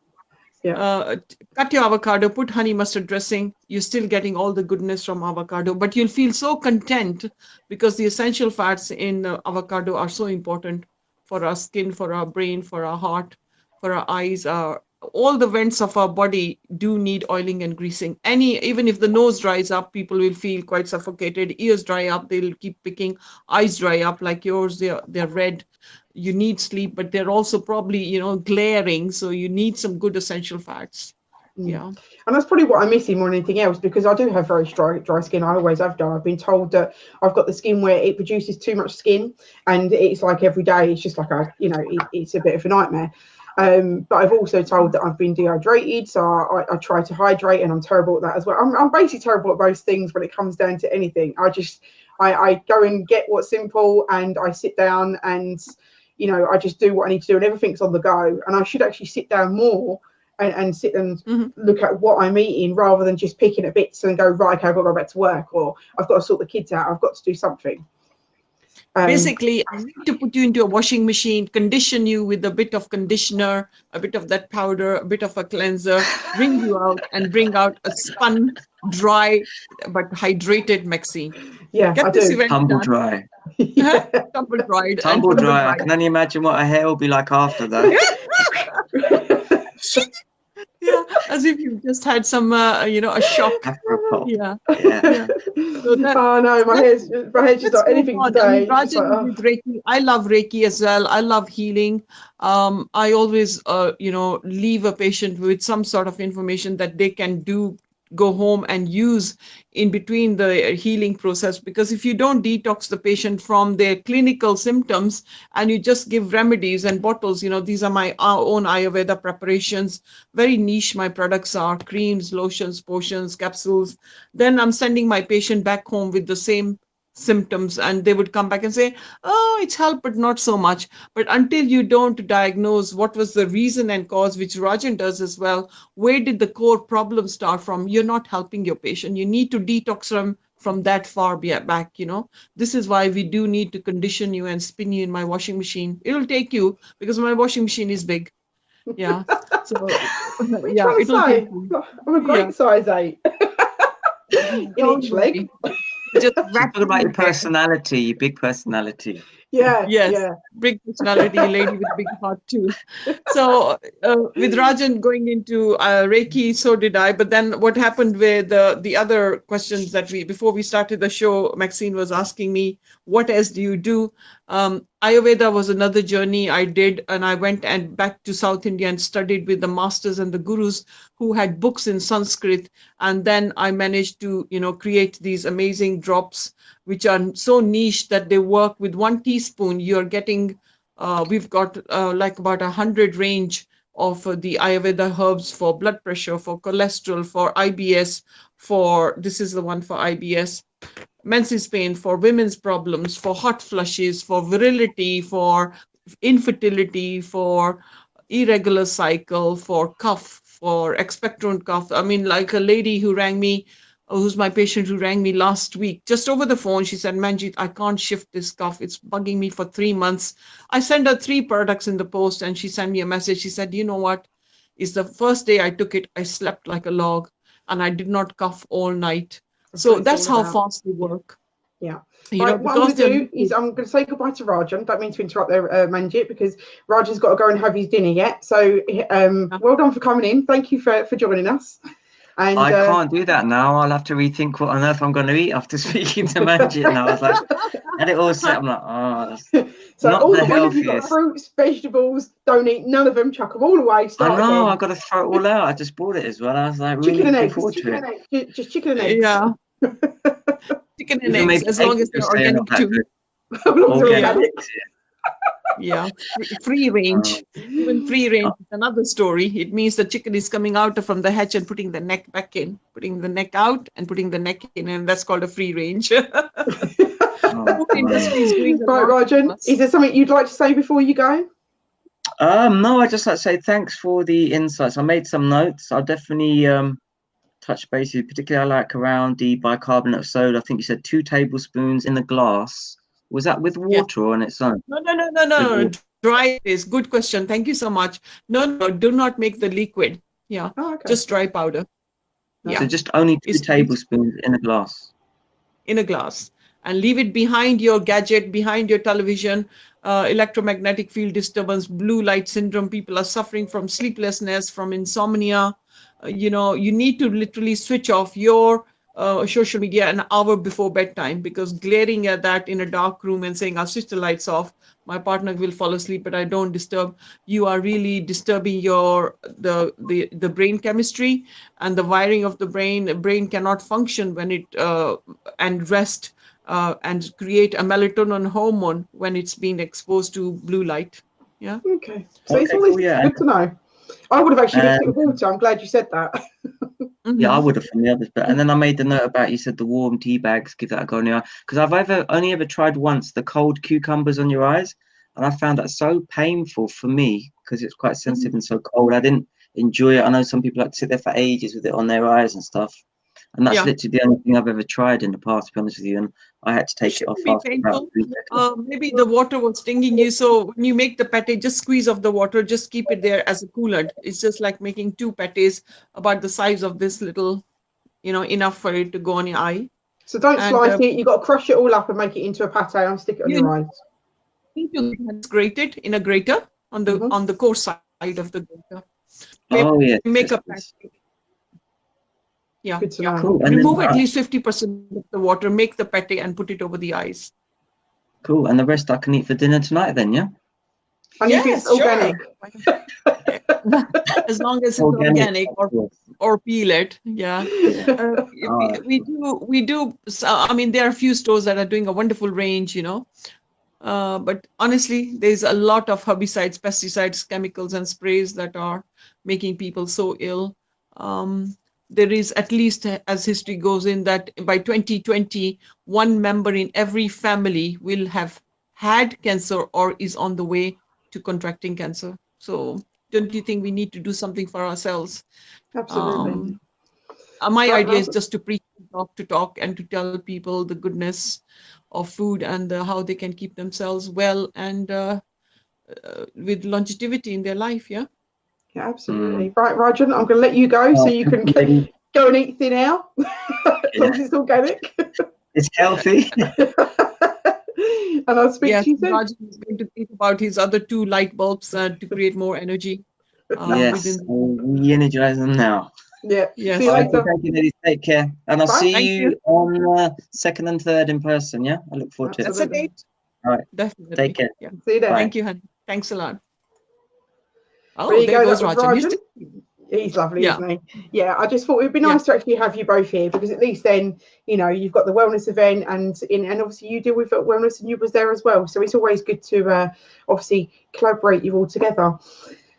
Cut your avocado, put honey mustard dressing. You're still getting all the goodness from avocado, but you'll feel so content because the essential fats in avocado are so important for our skin, for our brain, for our heart, for our eyes. All the vents of our body do need oiling and greasing. Even if the nose dries up, people will feel quite suffocated. Ears dry up, they'll keep picking. Eyes dry up like yours, they're red. You need sleep, but they're also probably, glaring. So you need some good essential fats. Yeah. And that's probably what I'm missing more than anything else, because I do have very dry skin. I always have done. I've been told that I've got the skin where it produces too much skin, and it's like every day it's just like it's a bit of a nightmare. But I've also told that I've been dehydrated, so I try to hydrate, and I'm terrible at that as well. I'm basically terrible at most things when it comes down to anything. I go and get what's simple, and I sit down and I just do what I need to do, and everything's on the go. And I should actually sit down more and sit and look at what I'm eating, rather than just picking at bits and go, right, okay, I've got to go back to work, or I've got to sort the kids out, I've got to do something. Basically, I need to put you into a washing machine, condition you with a bit of conditioner, a bit of that powder, a bit of a cleanser, wring you out and bring out a spun, dry, but hydrated Maxine. Yeah, Get I this do. event Tumble done. dry. Tumble dried. Tumble dry. I can only imagine what her hair will be like after that. Yeah, as if you've just had some, a shock. After a pop. Yeah. Yeah. So Oh no, my hair's just not anything today. Rajan, with Reiki, I love Reiki as well. I love healing. I always, leave a patient with some sort of information that they can go home and use in between the healing process, because if you don't detox the patient from their clinical symptoms and you just give remedies and bottles, these are my own Ayurveda preparations, very niche my products are, creams, lotions, potions, capsules, then I'm sending my patient back home with the same symptoms, and they would come back and say, oh, it's helped but not so much. But until you don't diagnose what was the reason and cause, which Rajan does as well, where did the core problem start from, you're not helping your patient. You need to detox them from that far back. This is why we do need to condition you and spin you in my washing machine. It'll take you, because my washing machine is big. Yeah. So yeah, it'll take you. I'm a great size 8 in each leg. Just Talk about your personality, your big personality. Yeah. Yes. Yeah. Big personality, lady with big heart too. So with Rajan going into Reiki, so did I. But then what happened with the other questions that before we started the show, Maxine was asking me, what else do you do? Ayurveda was another journey I did, and I went and back to South India and studied with the masters and the gurus who had books in Sanskrit. And then I managed to, create these amazing drops, which are so niche that they work with 1 teaspoon. You're getting, we've got like about 100 range of the Ayurveda herbs for blood pressure, for cholesterol, for IBS, this is the one for IBS, menses pain, for women's problems, for hot flushes, for virility, for infertility, for irregular cycle, for cough, for expectorant cough. I mean, like a lady who rang me, who's my patient, who rang me last week, just over the phone. She said, Manjeet, I can't shift this cough. It's bugging me for 3 months. I sent her 3 products in the post, and she sent me a message. She said, you know what? It's the first day I took it, I slept like a log, and I did not cough all night. So that's how fast they work. Yeah. Right, what I'm going to do is I'm going to say goodbye to Rajan. Don't mean to interrupt there, Manjeet, because Rajan's got to go and have his dinner yet. So well done for coming in. Thank you for joining us. And I can't do that now. I'll have to rethink what on earth I'm going to eat after speaking to Manjeet now. I was like, and it all set. I'm like, oh, that's so not all the the ones you've got fruits, vegetables, don't eat none of them, chuck them all away. I know, I've got to throw it all out. I just bought it as well. I was like, really looking forward to it. Just chicken and eggs. Yeah. Chicken and eggs, as long as they're organic too. Organic. Yeah, free range. Even free range is another story. It means the chicken is coming out from the hatch and putting the neck back in, putting the neck out and putting the neck in, and that's called a free range. Right, Rajan, is there something you'd like to say before you go? No, I just like to say thanks for the insights. I made some notes. I'll definitely touch bases, particularly I like around the bicarbonate of soda. I think you said 2 tablespoons in the glass. Was that with water or on its own? No. Dry is good question. Thank you so much. No, do not make the liquid. Yeah, Oh, okay. just dry powder. No. Yeah, So just only 2 it's tablespoons in a glass. in a glass, and leave it behind your gadget, behind your television. Electromagnetic field disturbance, blue light syndrome. People are suffering from sleeplessness, from insomnia. You need to literally switch off your social media an hour before bedtime, because glaring at that in a dark room and saying, I'll switch the lights off, my partner will fall asleep, but I don't disturb, you are really disturbing the brain chemistry and the wiring of the brain. The brain cannot function when it and rest and create a melatonin hormone when it's been exposed to blue light. Yeah. Okay. So it's Okay, all cool. this Yeah. good to know. I would have actually mixed it And with water. I'm glad you said that. yeah, I Mhm. would have from the others, but and then I made the note about, you said the warm tea bags, give that a go on your eye, because I've only ever tried once the cold cucumbers on your eyes, and I found that so painful for me because it's quite sensitive and so cold. I didn't enjoy it. I know some people like to sit there for ages with it on their eyes and stuff, and that's Yeah. literally the only thing I've ever tried in the past, to be honest with you, and I had to It take it off shouldn't be after about painful. 3 seconds. Maybe the water was stinging you. So when you make the pate, just squeeze off the water, just keep it there as a coolant. It's just like making two pates about the size of this little, enough for it to go on your eye. So don't And slice it. You've got to crush it all up and make it into a pate and stick it on you your eyes. need to grate it in a grater on the Mhm. on the coarse side of the grater. Oh yeah, Make a yes. pate. Yeah. Good to know. Cool. And then Remove at least 50% of the water, make the pate and put it over the eyes. cool, and the rest I can eat for dinner tonight then, yeah? And if it's organic. Sure. As long as it's Organic, organic, of course. or peel it. Yeah. We do. So, I mean, there are a few stores that are doing a wonderful range, but honestly, there's a lot of herbicides, pesticides, chemicals, and sprays that are making people so ill. There is, at least as history goes in, that by 2020, one member in every family will have had cancer or is on the way to contracting cancer. So don't you think we need to do something for ourselves? Absolutely. My Right, idea is Robert? just to preach, to talk, and to tell people the goodness of food and how they can keep themselves well and with longevity in their life. Yeah. Yeah, absolutely. Right, Rajan, I'm going to let you go so you can go and eat thin out, as long as it's organic. It's healthy. And I'll speak Yes, to you soon. Raj is going to think about his other two light bulbs to create more energy Yes, within. re-energize them now. Yeah. Yes. See you All right, later. thank you, ladies. Take care. And I'll Bye. see Thank you on 2nd and 3rd in person, yeah? I look forward to it. That's a Absolutely. date. All right. Definitely. Take care. Yeah. See you there. Bye. Thank you, honey. Thanks a lot. There Oh, you there go. goes That was Rajan. Rajan. He's lovely, Yeah. isn't he? Yeah, I just thought it'd be Yeah. nice to actually have you both here, because at least then, you've got the wellness event, and obviously you deal with wellness, and you was there as well. So it's always good to obviously collaborate you all together.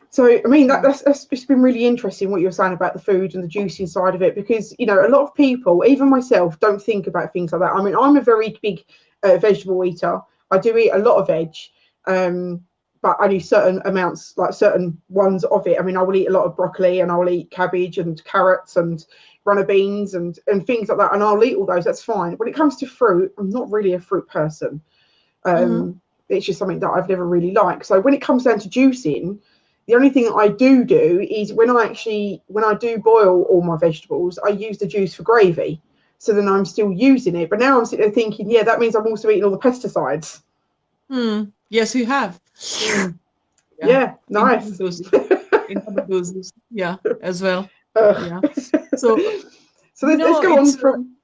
So I mean that's it's been really interesting what you're saying about the food and the juicing side of it, because a lot of people, even myself, don't think about things like that. I mean, I'm a very big vegetable eater. I do eat a lot of veg. But only certain amounts, like certain ones of it. I mean, I will eat a lot of broccoli, and I will eat cabbage and carrots and runner beans and things like that, and I'll eat all those. That's fine. When it comes to fruit, I'm not really a fruit person. It's just something that I've never really liked. So when it comes down to juicing, the only thing I do is when I do boil all my vegetables, I use the juice for gravy. So then I'm still using it. But now I'm sitting there thinking, yeah, that means I'm also eating all the pesticides. Yes, you have. Yeah, nice. In double doses. Yeah, as well. Ugh. Yeah. So let's go on from.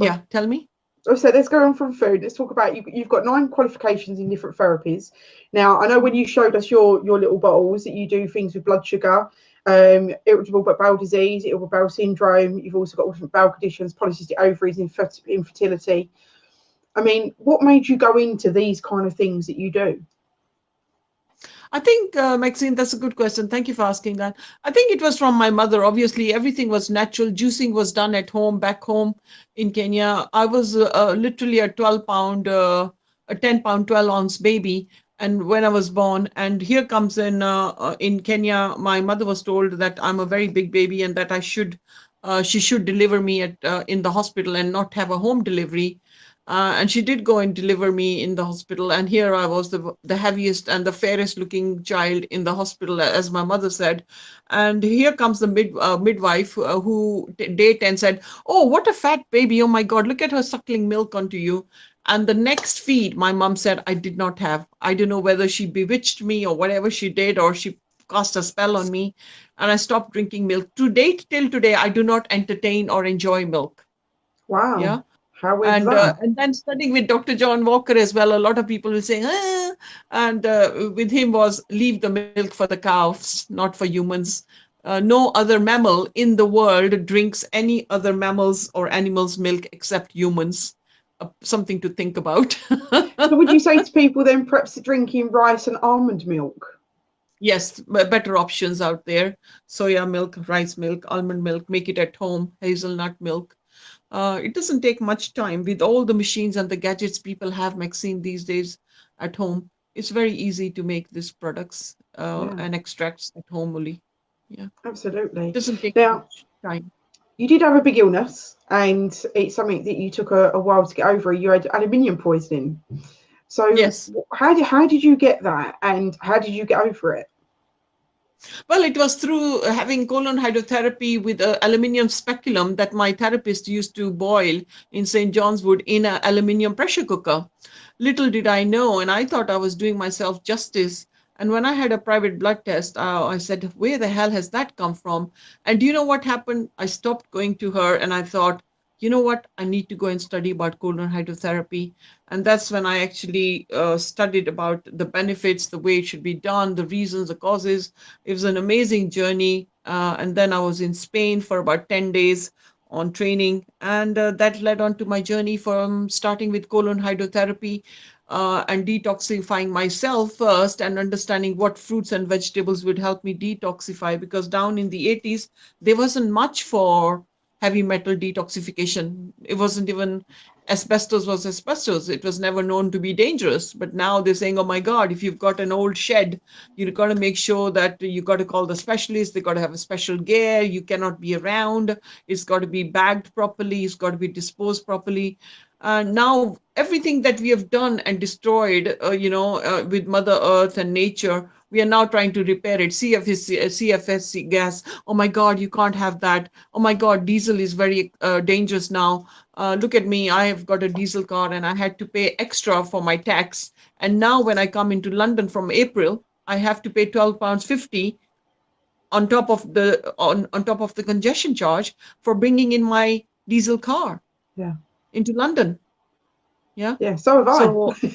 Yeah, tell me. So let's go on from food. Let's talk about you've got 9 qualifications in different therapies. Now, I know when you showed us your little bottles that you do things with blood sugar, irritable bowel disease, irritable bowel syndrome. You've also got different bowel conditions, polycystic ovaries, infertility. I mean, what made you go into these kind of things that you do? I think, Maxine, that's a good question. Thank you for asking that. I think it was from my mother. Obviously, everything was natural. Juicing was done at home, back home in Kenya. I was literally a 12-pound, a 10-pound, 12-ounce baby. And when I was born, and here comes in Kenya, my mother was told that I'm a very big baby and that she should deliver me in the hospital and not have a home delivery. And she did go and deliver me in the hospital. And here I was, the heaviest and the fairest looking child in the hospital, as my mother said. And here comes the midwife who day 10 said, "Oh, what a fat baby. Oh my God, look at her suckling milk onto you." And the next feed, my mom said, I did not have. I don't know whether she bewitched me or whatever she did, or she cast a spell on me. And I stopped drinking milk. To date, till today, I do not entertain or enjoy milk. Wow. Yeah. How weird's that? And then studying with Dr. John Walker as well, a lot of people will say, ah, and with him was leave the milk for the cows, not for humans. No other mammal in the world drinks any other mammals or animals' milk except humans. Something to think about. So would you say to people then perhaps drinking rice and almond milk? Yes, better options out there. Soya milk, rice milk, almond milk, make it at home, hazelnut milk. It doesn't take much time with all the machines and the gadgets people have, Maxine, these days at home. It's very easy to make these products Yeah, and extracts at home only. Yeah, absolutely. doesn't take Now, much time. you did have a big illness, and it's something that you took a while to get over. You had aluminium poisoning. So Yes. how did you get that, and how did you get over it? Well, it was through having colon hydrotherapy with aluminium speculum that my therapist used to boil in St. John's Wood in an aluminium pressure cooker. Little did I know, and I thought I was doing myself justice. And when I had a private blood test, I said, where the hell has that come from? And do you know what happened? I stopped going to her and I thought, you know what? I need to go and study about colon hydrotherapy. And that's when I actually studied about the benefits, the way it should be done, the reasons, the causes. It was an amazing journey. And then I was in Spain for about 10 days on training. And that led on to my journey from starting with colon hydrotherapy and detoxifying myself first and understanding what fruits and vegetables would help me detoxify. Because down in the 80s, there wasn't much for heavy metal detoxification. It wasn't even asbestos was asbestos. It was never known to be dangerous. But now they're saying, oh my God, if you've got an old shed, you've got to make sure that you got to call the specialist. They got to have a special gear. You cannot be around. It's got to be bagged properly. It's got to be disposed properly. Now everything that we have done and destroyed, with Mother Earth and nature, we are now trying to repair it. CFS gas. Oh my God, you can't have that. Oh my God, diesel is very dangerous now. Look at me, I have got a diesel car and I had to pay extra for my tax. And now when I come into London from April, I have to pay £12.50 on top of the congestion charge for bringing in my diesel car Yeah. into London. Yeah. Yeah, so have So I.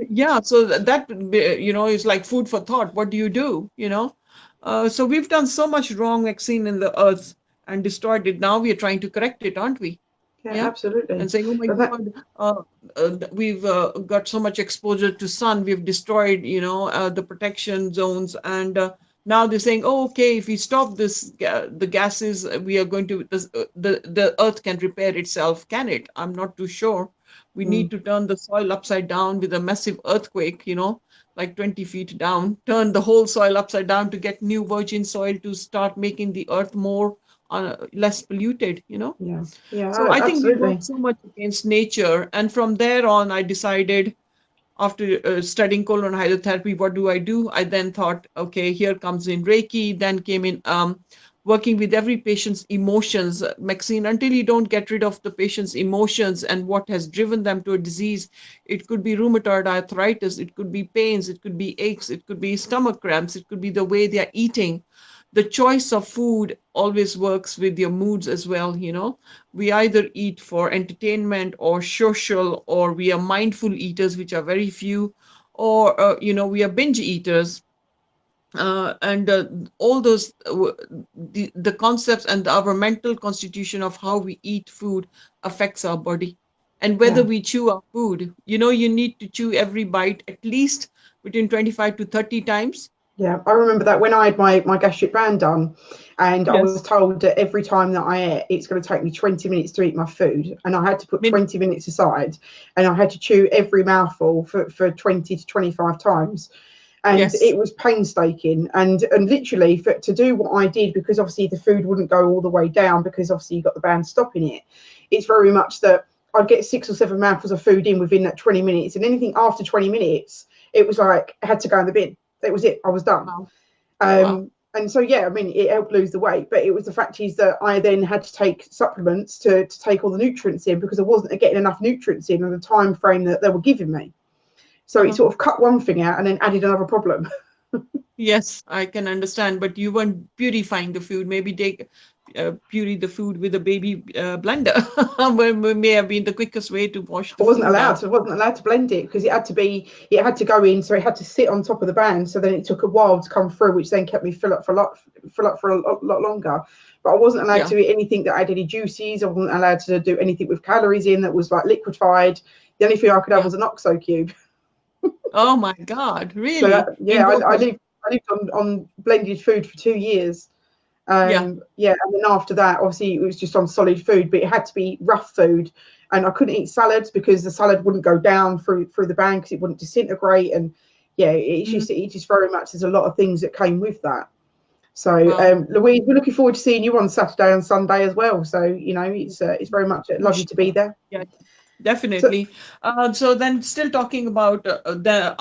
yeah, so that is like food for thought. What do you do? So we've done so much wrong, Maxine, in the earth and destroyed it. Now we are trying to correct it, aren't we? Yeah, Yeah. absolutely. And saying, oh my But that, God, we've got so much exposure to sun, we've destroyed, the protection zones. And now they're saying, oh, okay, if we stop the gases, we are going to, the earth can repair itself. Can it? I'm not too sure. We need to turn the soil upside down with a massive earthquake, like 20 feet down, turn the whole soil upside down to get new virgin soil to start making the earth more less polluted. yeah, yeah, So I think we absolutely. worked so much against nature. And from there on, I decided after studying colon hydrotherapy, what do I do? I then thought, okay, here comes in Reiki, then came in working with every patient's emotions. Maxine, until you don't get rid of the patient's emotions and what has driven them to a disease, it could be rheumatoid arthritis, it could be pains, it could be aches, it could be stomach cramps, it could be the way they're eating. The choice of food always works with your moods as well. We either eat for entertainment or social, or we are mindful eaters, which are very few, or we are binge eaters. And all those the concepts and our mental constitution of how we eat food affects our body. And whether Yeah, we chew our food, you need to chew every bite at least between 25 to 30 times. yeah. I remember that when I had my gastric band done, and I was Yes. told that every time that I ate, it's going to take me 20 minutes to eat my food, and I had to put 20 minutes aside, and I had to chew every mouthful for 20 to 25 times. And Yes. it was painstaking, and literally to do what I did, because obviously the food wouldn't go all the way down because obviously you got the band stopping it. It's very much that I'd get 6 or 7 mouthfuls of food in within that 20 minutes, and anything after 20 minutes, it was like I had to go in the bin. That was it. I was done. Wow. Wow. And so, yeah, I mean, it helped lose the weight, but it was the fact is that I then had to take supplements to take all the nutrients in, because I wasn't getting enough nutrients in the time frame that they were giving me. So it sort of cut one thing out and then added another problem. Yes, I can understand, but you weren't purifying the food. Maybe take puree the food with a baby blender. May have been the quickest way to wash the I wasn't food allowed out. to. I wasn't allowed to blend it, because it had to go in, so it had to sit on top of the band. So then it took a while to come through, which then kept me fill up for a lot longer. But I wasn't allowed Yeah. to eat anything that had any juices. I wasn't allowed to do anything with calories in that was like liquefied. The only thing I could have Yeah. was an OXO cube. Oh my God, So really? yeah, Indoor I food. lived on blended food for 2 years. Yeah. Yeah, and then after that, obviously, it was just on solid food, but it had to be rough food, and I couldn't eat salads because the salad wouldn't go down through the band, because it wouldn't disintegrate, and yeah, it's Mhm. just very much, there's a lot of things that came with that. So, Wow. Louise, we're looking forward to seeing you on Saturday and Sunday as well. So, you know, it's very much lovely to be there. Yeah, So, definitely. So then, still talking about the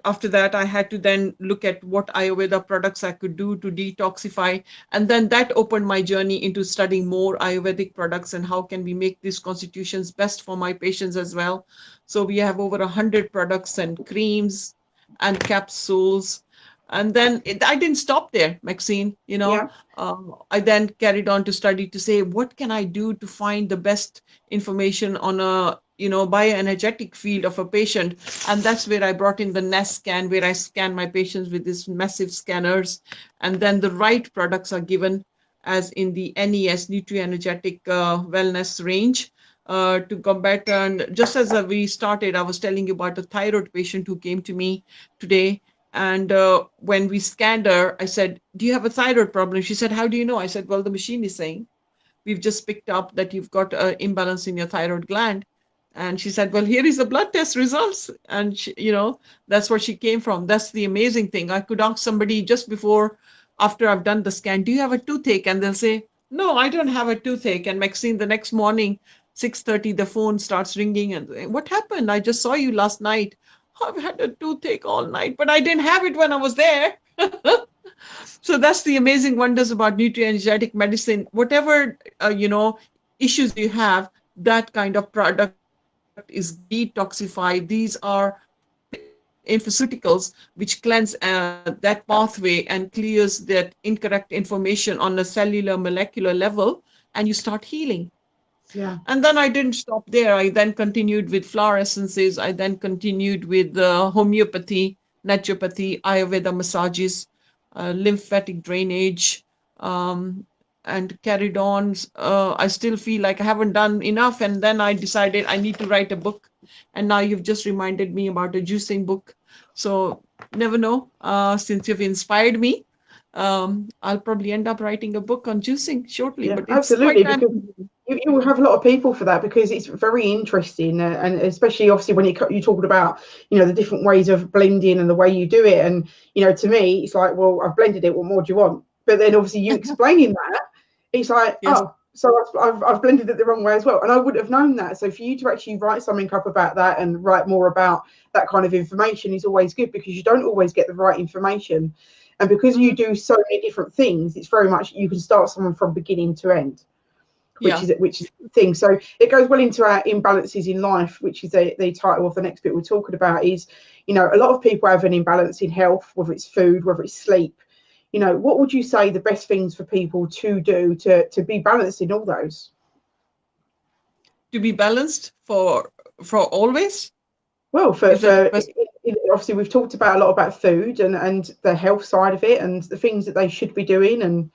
after that, I had to then look at what Ayurveda products I could do to detoxify. And then that opened my journey into studying more Ayurvedic products and how can we make these constitutions best for my patients as well. So we have over 100 products and creams and capsules. And then I didn't stop there, Maxine. yeah, I then carried on to study to say, what can I do to find the best information on a bioenergetic field of a patient. And that's where I brought in the Nest scan, where I scan my patients with these massive scanners, and then the right products are given as in the NES, nutrienergetic wellness range, to combat. And just as we started, I was telling you about a thyroid patient who came to me today. And when we scanned her, I said, do you have a thyroid problem? She said, how do you know? I said, well, the machine is saying we've just picked up that you've got an imbalance in your thyroid gland. And she said, well, here is the blood test results. And that's where she came from. That's the amazing thing. I could ask somebody just before, after I've done the scan, do you have a toothache? And they'll say, no, I don't have a toothache. And Maxine, the next morning, 6:30, the phone starts ringing. And what happened? I just saw you last night. I've had a toothache all night, but I didn't have it when I was there. So that's the amazing wonders about nutrient-energetic medicine. Whatever issues you have, that kind of product is detoxify. These are pharmaceuticals which cleanse that pathway and clears that incorrect information on a cellular molecular level, and you start healing. yeah, And then I didn't stop there. I then continued with flower essences. I then continued with homeopathy, naturopathy, Ayurveda massages, lymphatic drainage, um, and carried on. I still feel like I haven't done enough. And then I decided I need to write a book. And now you've just reminded me about a juicing book. So never know, since you've inspired me, I'll probably end up writing a book on juicing shortly, yeah, but it's quite absolutely. time. Because you will have a lot of people for that, because it's very interesting, and especially obviously when you talked about, you know, the different ways of blending and the way you do it, and you know, to me it's like, well, I've blended it, what more do you want? But then obviously you explaining that, it's like, Yes. oh, so I've blended it the wrong way as well, and I wouldn't have known that. So for you to actually write something up about that and write more about that kind of information is always good, because you don't always get the right information, and because you Mhm. do so many different things, it's very much you can start someone from beginning to end, which Yeah. is the thing. So it goes well into our imbalances in life, which is the title of the next bit we're talking about. Is, you know, a lot of people have an imbalance in health, whether it's food, whether it's sleep. You know, what would you say the best things for people to do to be balanced in all those? To be balanced for always Well, is that the best. obviously we've talked about a lot about food and the health side of it and the things that they should be doing, and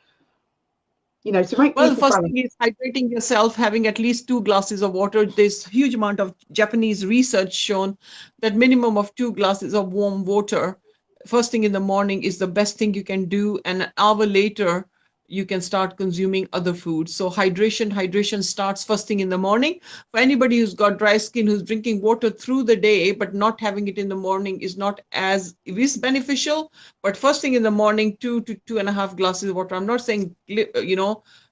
you know, to make Well, the people first balance. thing is hydrating yourself, having at least 2 glasses of water. There's huge amount of Japanese research shown that minimum of 2 glasses of warm water first thing in the morning is the best thing you can do. And an hour later, you can start consuming other foods. So hydration starts first thing in the morning. For anybody who's got dry skin, who's drinking water through the day, but not having it in the morning is not as, it is beneficial, but first thing in the morning, 2 to 2.5 glasses of water. I'm not saying,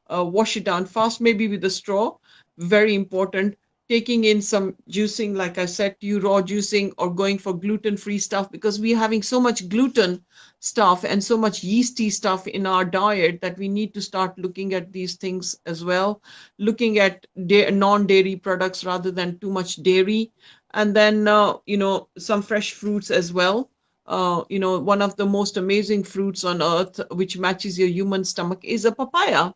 wash it down fast, maybe with a straw. very important. Taking in some juicing, like I said to you, raw juicing, or going for gluten-free stuff, because we're having so much gluten stuff and so much yeasty stuff in our diet that we need to start looking at these things as well. Looking at non-dairy products rather than too much dairy. And then, some fresh fruits as well. One of the most amazing fruits on earth, which matches your human stomach, is a papaya.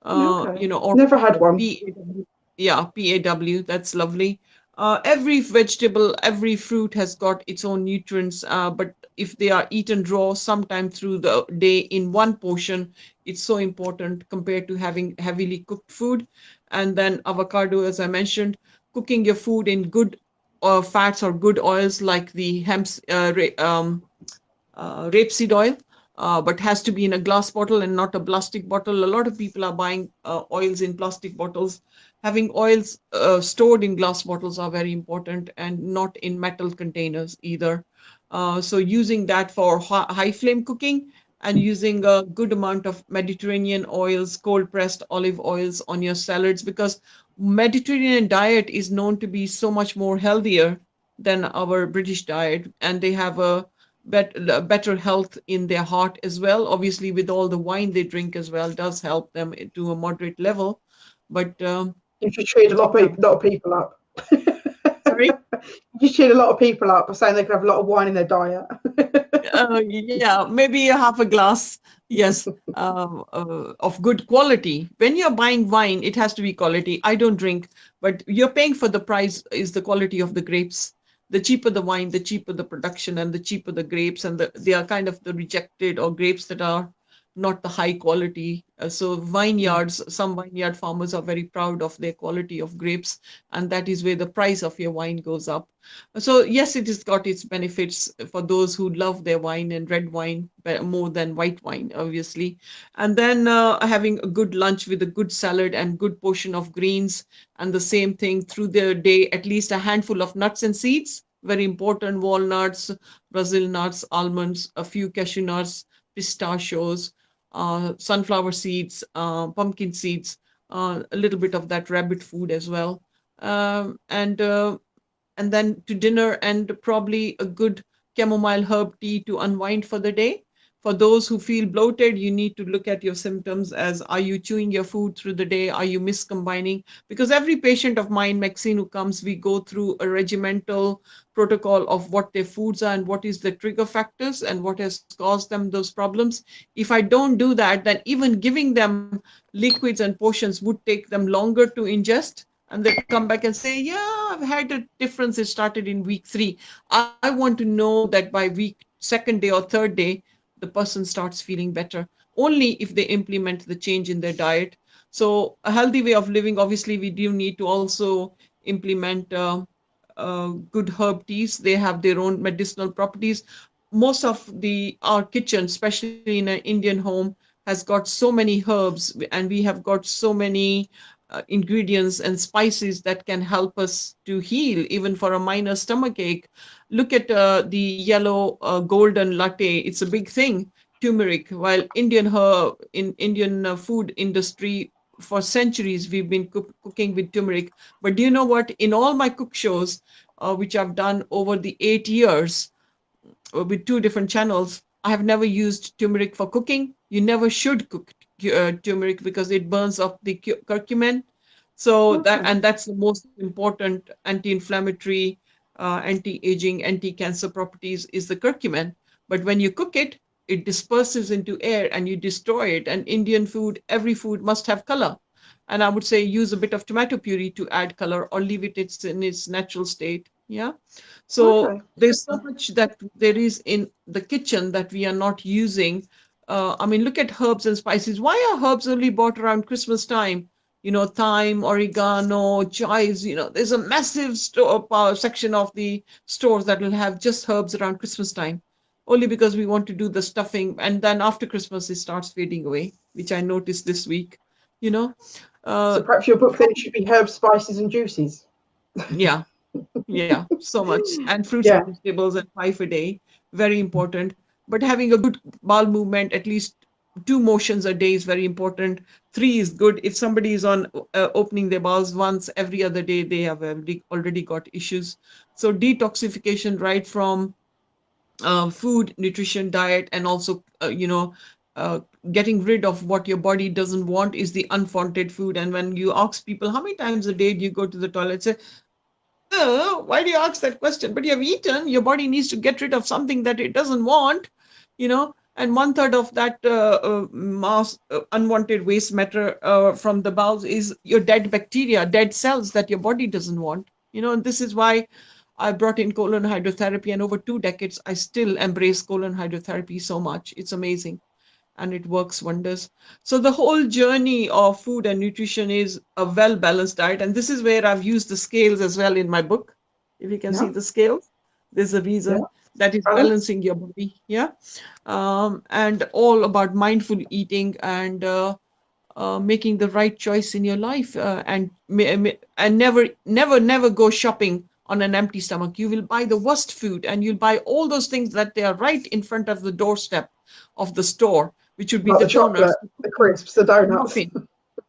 Okay. Or Never had one. PAW. Yeah, PAW, that's lovely. Every vegetable, every fruit has got its own nutrients, but if they are eaten raw sometime through the day in one portion, it's so important compared to having heavily cooked food. And then avocado, as I mentioned, cooking your food in good fats or good oils like the rapeseed oil, but has to be in a glass bottle and not a plastic bottle. A lot of people are buying oils in plastic bottles. Having oils stored in glass bottles are very important, and not in metal containers either. So using that for high flame cooking, and using a good amount of Mediterranean oils, cold pressed olive oils on your salads, because Mediterranean diet is known to be so much more healthier than our British diet, and they have a better health in their heart as well. Obviously, with all the wine they drink as well, does help them to a moderate level. But You just cheered a yeah, lot of people up. sorry. You cheered a lot of people up by saying they could have a lot of wine in their diet. Yeah, maybe a half a glass, yes, of good quality. When you're buying wine, it has to be quality. I don't drink, but you're paying for the price is the quality of the grapes. The cheaper the wine, the cheaper the production, and the cheaper the grapes, and they are kind of the rejected or grapes that are not the high quality. So vineyards, some vineyard farmers are very proud of their quality of grapes, and that is where the price of your wine goes up. So yes, it has got its benefits for those who love their wine and red wine more than white wine, obviously. And then having a good lunch with a good salad and good portion of greens, and the same thing through the day, at least a handful of nuts and seeds. Very important: walnuts, Brazil nuts, almonds, a few cashew nuts, pistachios, sunflower seeds, pumpkin seeds, a little bit of that rabbit food as well. And then to dinner, and probably a good chamomile herb tea to unwind for the day. For those who feel bloated, you need to look at your symptoms as: are you chewing your food through the day? Are you miscombining? Because every patient of mine, Maxine, who comes, we go through a regimental protocol of what their foods are and what is the trigger factors and what has caused them those problems. If I don't do that, then even giving them liquids and potions would take them longer to ingest, and they come back and say, yeah, I've had a difference. It started in week 3. I want to know that by week second day or third day, the person starts feeling better, only if they implement the change in their diet. So a healthy way of living, obviously, we do need to also implement good herb teas. They have their own medicinal properties. Most of the our kitchen, especially in an Indian home, has got so many herbs, and we have got so many ingredients and spices that can help us to heal, even for a minor stomach ache. Look at the yellow golden latte. It's a big thing. Turmeric. While in Indian food industry, for centuries we've been cooking with turmeric. But do you know what? In all my cook shows, which I've done over the 8 years, with 2 different channels, I have never used turmeric for cooking. You never should cook turmeric because it burns up the curcumin. So Okay. that's the most important anti-inflammatory, anti-aging, anti-cancer properties is the curcumin. But when you cook it, it disperses into air and you destroy it. And Indian food, every food must have color. And I would say use a bit of tomato puree to add color, or leave it in its natural state. Yeah. So Okay. there's so much that there is in the kitchen that we are not using. I mean, look at herbs and spices. Why are herbs only bought around Christmas time? Thyme, oregano, chives. There's a massive section of the stores that will have just herbs around Christmas time, only because we want to do the stuffing. And then after Christmas, it starts fading away, which I noticed this week. You know, So uh, perhaps your book then should be herbs, spices, and juices. yeah, yeah, so much. And fruits and Yeah. vegetables and 5 a day, very important. But having a good bowel movement, at least 2 motions a day is very important. 3 is good. If somebody is on opening their bowels once every other day, they have already got issues. So detoxification, right from food, nutrition, diet, and also, uh, getting rid of what your body doesn't want is the unwanted food. And when you ask people, how many times a day do you go to the toilet? Say, why do you ask that question? But you have eaten, your body needs to get rid of something that it doesn't want, and 1/3 of that mass unwanted waste matter from the bowels is your dead bacteria, dead cells that your body doesn't want. And this is why I brought in colon hydrotherapy, and over 2 decades, I still embrace colon hydrotherapy so much. It's amazing and it works wonders. So the whole journey of food and nutrition is a well balanced diet, and this is where I've used the scales as well in my book. If you can see Yeah. the scales, there's a Yeah. reason that is Balance. balancing your body. Yeah, and all about mindful eating and making the right choice in your life, and never go shopping on an empty stomach. You will buy the worst food, and you'll buy all those things that they are right in front of the doorstep of the store, which would be Like the the chocolate, donors, the the cookies, crisps, the the donuts. muffin.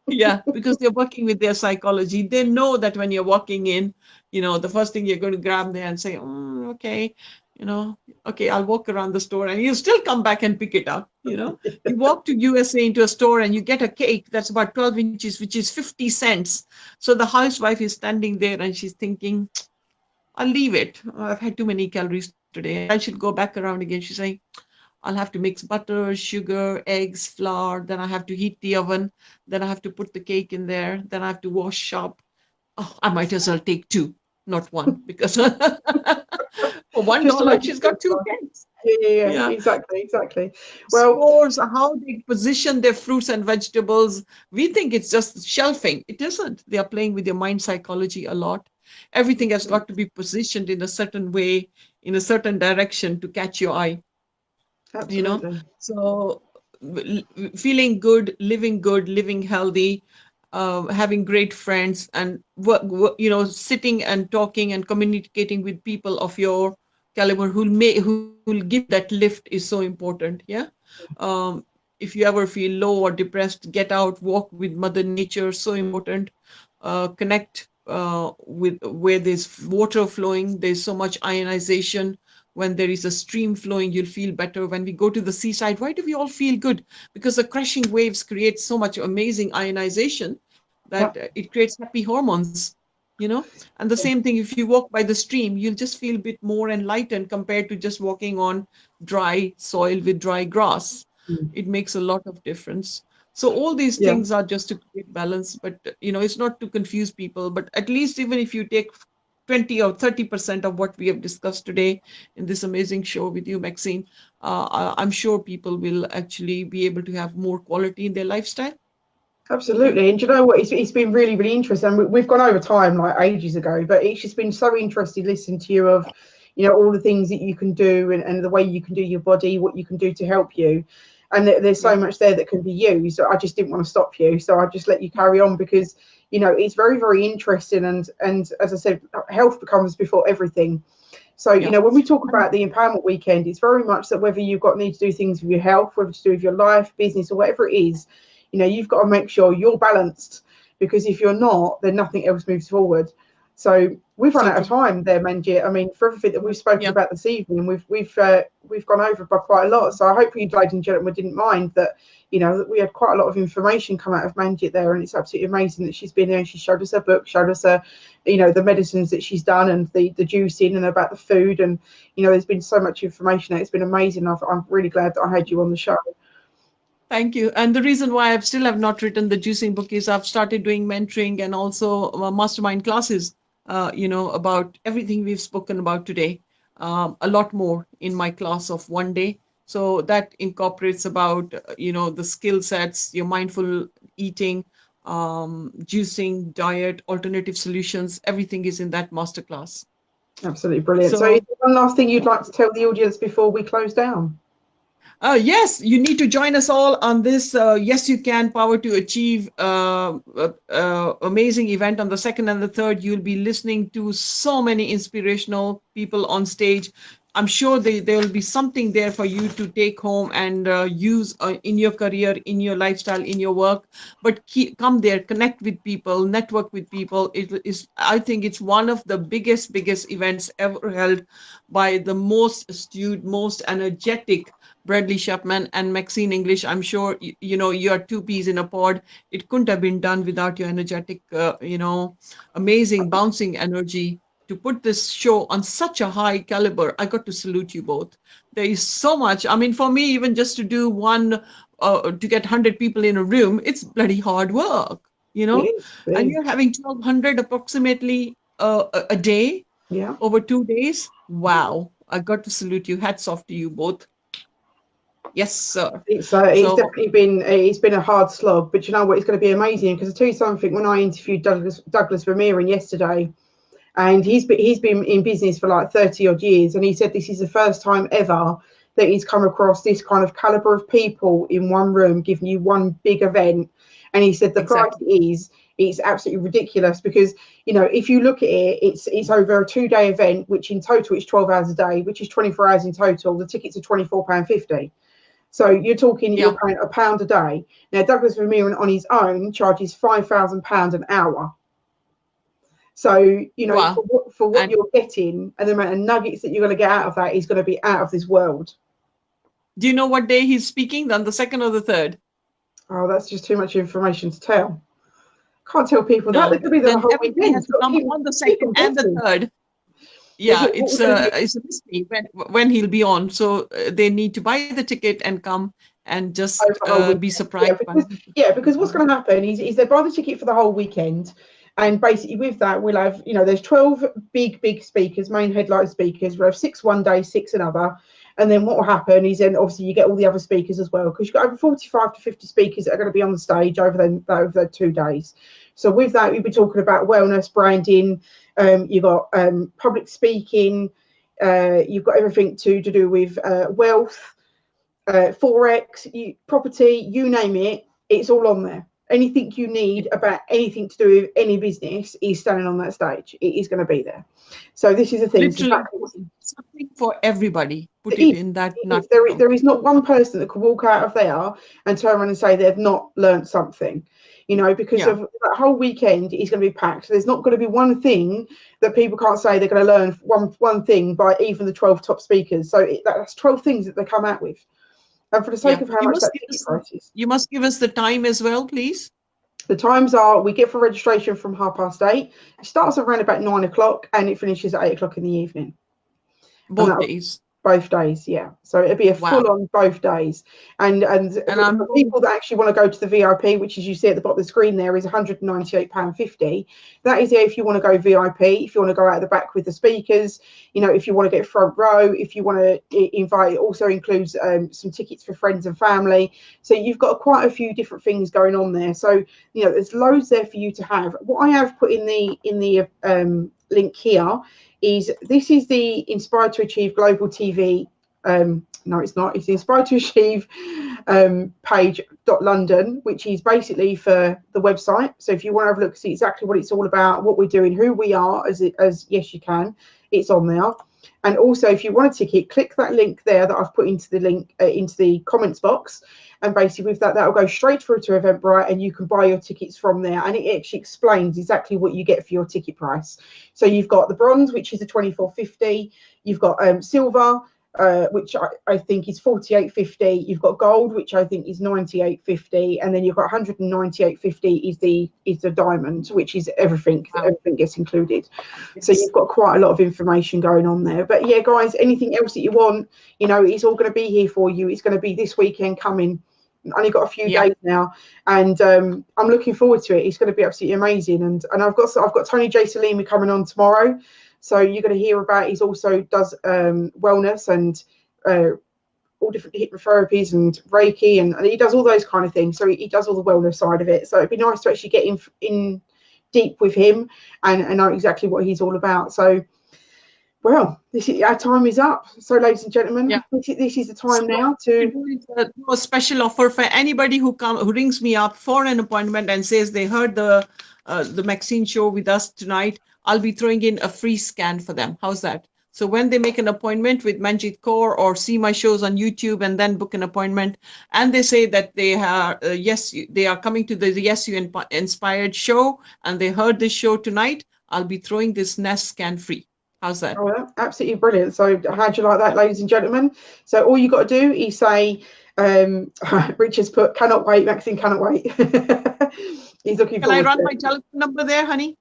Yeah, because they're working with their psychology. They know that when you're walking in, the first thing you're going to grab there and say, okay, you know, okay, I'll walk around the store, and you still come back and pick it up. You walk to USA into a store and you get a cake that's about 12 inches, which is 50 cents. So the housewife is standing there and she's thinking, I'll leave it. I've had too many calories today. And then she'll go back around again. She's saying, I'll have to mix butter, sugar, eggs, flour. Then I have to heat the oven. Then I have to put the cake in there. Then I have to wash up. Oh, I might as well take two, not one, because for Just to $1 make it she's got two simpler. cakes. Yeah, yeah, yeah, Yeah. exactly, exactly. Well, Stores, how they position their fruits and vegetables. We think it's just shelving. It isn't. They are playing with your mind psychology a lot. Everything has got to be positioned in a certain way, in a certain direction to catch your eye. you know absolutely. so feeling good, living healthy, having great friends, and sitting and talking and communicating with people of your caliber who will give you that lift is so important. Yeah. If you ever feel low or depressed, get out, walk with mother nature, so important. Connect with where there's water flowing. There's so much ionization. When there is a stream flowing, you'll feel better. When we go to the seaside, why do we all feel good? Because the crashing waves create so much amazing ionization that Yeah, it creates happy hormones. And the same thing, if you walk by the stream, you'll just feel a bit more enlightened compared to just walking on dry soil with dry grass. mm, It makes a lot of difference. So all these yeah, things are just to create balance, but it's not to confuse people. But at least even if you take 20 or 30% of what we have discussed today in this amazing show with you, Maxine, I'm sure people will actually be able to have more quality in their lifestyle. Yeah. absolutely. And do you know what? It's been really, really interesting. We've gone over time like ages ago, but it's just been so interesting listening to you of, all the things that you can do and the way you can do your body, what you can do to help you. And there's so Yeah. much there that can be used. So I just didn't want to stop you. So I just let you carry on because, it's very, very interesting. And as I said, health becomes before everything. So, Yeah. when we talk And about the empowerment weekend, it's very much that whether you've got need to do things with your health, whether to do with your life, business, or whatever it is, you've got to make sure you're balanced because if you're not, then nothing else moves forward. So we've run so out of true. time there, Manjit. I mean, for everything that we've spoken Yeah. about this evening, we've gone over by quite a lot. So I hope you, ladies and gentlemen, didn't mind that. That we had quite a lot of information come out of Manjit there, and it's absolutely amazing that she's been there and she showed us her book, showed us her, the medicines that she's done and the juicing and about the food, and there's been so much information there. It's been amazing. I'm really glad that I had you on the show. Thank you. And the reason why I still have not written the juicing book is I've started doing mentoring and also mastermind classes, about everything we've spoken about today, a lot more in my class of one day. So that incorporates about, the skill sets, your mindful eating, juicing, diet, alternative solutions, everything is in that masterclass. Absolutely brilliant. So, is So there one last thing you'd like to tell the audience before we close down? yes, you need to join us all on this Yes You Can Power to Achieve amazing event on the 2nd and the 3rd. You'll be listening to so many inspirational people on stage. I'm sure there will be something there for you to take home and use in your career, in your lifestyle, in your work. But come there, connect with people, network with people. It is, I think it's one of the biggest events ever held by the most astute, most energetic Bradley Chapman and Maxine English. I'm sure, you know, you are two peas in a pod. It couldn't have been done without your energetic, amazing bouncing energy to put this show on such a high caliber. I got to salute you both. There is so much. I mean, for me, even just to do one, to get 100 people in a room, it's bloody hard work, you know? And you're having 1,200 approximately a day Yeah. over 2 days. Wow. I got to salute you. Hats off to you both. Yes, sir. It's definitely been a hard slog, but you know what? It's going to be amazing because I tell you something. When I interviewed Douglas Vermeeren yesterday, and he's been in business for like 30 odd years, and he said this is the first time ever that he's come across this kind of caliber of people in one room giving you one big event. And he said the price it's absolutely ridiculous because, you know, if you look at it, it's over a 2-day event, which in total is 12 hours a day, which is 24 hours in total. The tickets are £24.50. So you're talking, you're paying £1 a day. Now, Douglas Vermeeren on his own charges £5,000 an hour. So, you know, wow. for what you're getting and the amount of nuggets that you're going to get out of that is going to be out of this world. Do you know what day he's speaking? On the 2nd or the 3rd? Oh, that's just too much information to tell. Can't tell people no, that. They could be there the whole weekend. Has to come on the 2nd and the 3rd. Yeah, it's a mystery when he'll be on. So they need to buy the ticket and come and just be surprised. Because what's going to happen is they buy the ticket for the whole weekend. And basically with that, we'll have, you know, there's 12 big speakers, main headline speakers. We'll have 6 one day, 6 another. And then what will happen is then obviously you get all the other speakers as well, because you've got over 45 to 50 speakers that are going to be on the stage over the 2 days. So with that, we'll be talking about wellness, branding. You've got public speaking. You've got everything to do with wealth, Forex, property, you name it. It's all on there. Anything you need about anything to do with any business is standing on that stage. It is going to be there. So this is the thing. Literally, something for everybody. Put it in that nutshell. There is not one person that could walk out of there and turn around and say they've not learned something. You know, because of that whole weekend is going to be packed. There's not going to be one thing that people can't say they're going to learn one thing by even the 12 top speakers. So that's 12 things that they come out with. And for the sake of how much that ticket price is. You must give us the time as well, please. The times are, we get for registration from 8:30. It starts around about 9 o'clock and it finishes at 8 o'clock in the evening. Both days. Both days, yeah. So it'll be a full on both days. And for people that actually want to go to the VIP, which as you see at the bottom of the screen there is £198.50. That is if you want to go VIP, if you want to go out the back with the speakers, you know, if you want to get front row, if you want to invite, it also includes some tickets for friends and family. So you've got quite a few different things going on there. So, you know, there's loads there for you to have. What I have put in the link here is this is the Inspired to Achieve Global TV. No, it's not. It's the Inspired to Achieve page.london, which is basically for the website. So if you want to have a look, see exactly what it's all about, what we're doing, who we are as Yes You Can, it's on there. And also, if you want a ticket, click that link there that I've put into the link into the comments box. And basically with that will go straight through to Eventbrite and you can buy your tickets from there. And it actually explains exactly what you get for your ticket price. So you've got the bronze, which is a £24.50. You've got silver, which I think is £48.50. You've got gold, which I think is £98.50. And then you've got £198.50 is the diamond, which is everything. Wow. Everything gets included. Yes. So you've got quite a lot of information going on there. But yeah, guys, anything else that you want, you know, it's all going to be here for you. It's going to be this weekend coming. Only got a few days now, and I'm looking forward to it. It's going to be absolutely amazing. And I've got Tony J. Salimi coming on tomorrow, so you're going to hear about. He also does wellness and all different hypnotherapies and Reiki, and he does all those kind of things. So he does all the wellness side of it. So it'd be nice to actually get in deep with him and know exactly what he's all about. So. Well, our time is up. So, ladies and gentlemen, this is the time now to do a special offer for anybody who rings me up for an appointment and says they heard the Maxine show with us tonight. I'll be throwing in a free scan for them. How's that? So when they make an appointment with Manjit Kaur or see my shows on YouTube and then book an appointment, and they say that they are they are coming to the Yes You Inspired show and they heard this show tonight, I'll be throwing this Nest scan free. How's that? Oh, absolutely brilliant. So how do you like that, ladies and gentlemen? So all you got to do is say, Richard's put, cannot wait, Maxine cannot wait. He's looking Can I forward run to my it. telephone number there, honey?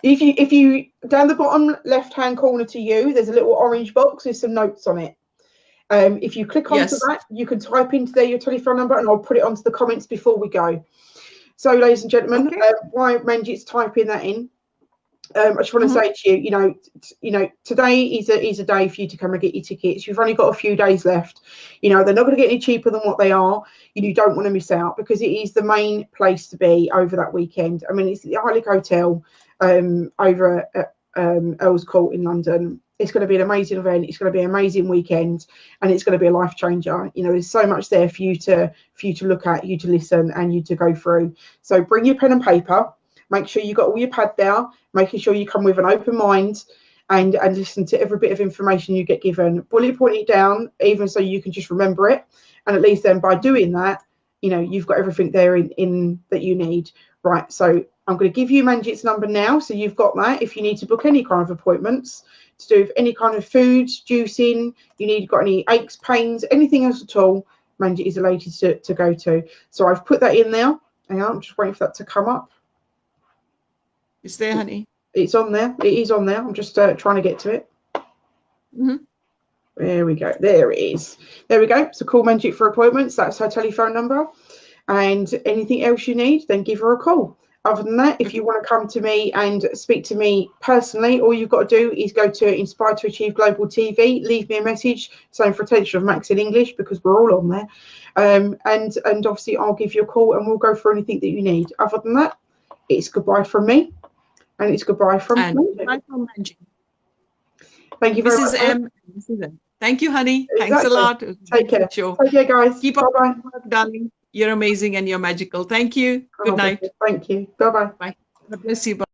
If you down the bottom left hand corner to you, there's a little orange box with some notes on it. If you click onto Yes. that, you can type into there your telephone number, and I'll put it onto the comments before we go. So, ladies and gentlemen, Okay. while Manjit's typing that in, I just want to say to you, you know, today is a day for you to come and get your tickets. You've only got a few days left. You know, they're not going to get any cheaper than what they are. You don't want to miss out, because it is the main place to be over that weekend. I mean, it's the Harlech Hotel over at Earl's Court in London. It's going to be an amazing event. It's going to be an amazing weekend, and it's going to be a life changer. You know, there's so much there for you to look at, you to listen, and you to go through. So bring your pen and paper. Make sure you got all your pad there, making sure you come with an open mind and listen to every bit of information you get given. Bullet point it down, even so you can just remember it. And at least then by doing that, you know, you've got everything there in that you need. Right, so I'm going to give you Manjit's number now, so you've got that. If you need to book any kind of appointments to do with any kind of food, juicing, got any aches, pains, anything else at all, Manjit is a lady to go to. So I've put that in there. Hang on, I'm just waiting for that to come up. It's there, honey. It's on there. It is on there. I'm just trying to get to it. There we go. There it is. There we go. So call Manjit for appointments. That's her telephone number. And anything else you need, then give her a call. Other than that, if you want to come to me and speak to me personally, all you've got to do is go to Inspire to Achieve Global TV, leave me a message saying for attention of Maxine English, because we're all on there. And obviously I'll give you a call and we'll go for anything that you need. Other than that, it's goodbye from me. And it's goodbye from Manjit. Thank you very much. This is M. Thank you, honey. Exactly. Thanks a lot. Take care. Show. Take care, guys. Keep up, darling. You're amazing and you're magical. Thank you. Good night. Thank you. Bye-bye. Bye. God bless you. Bye.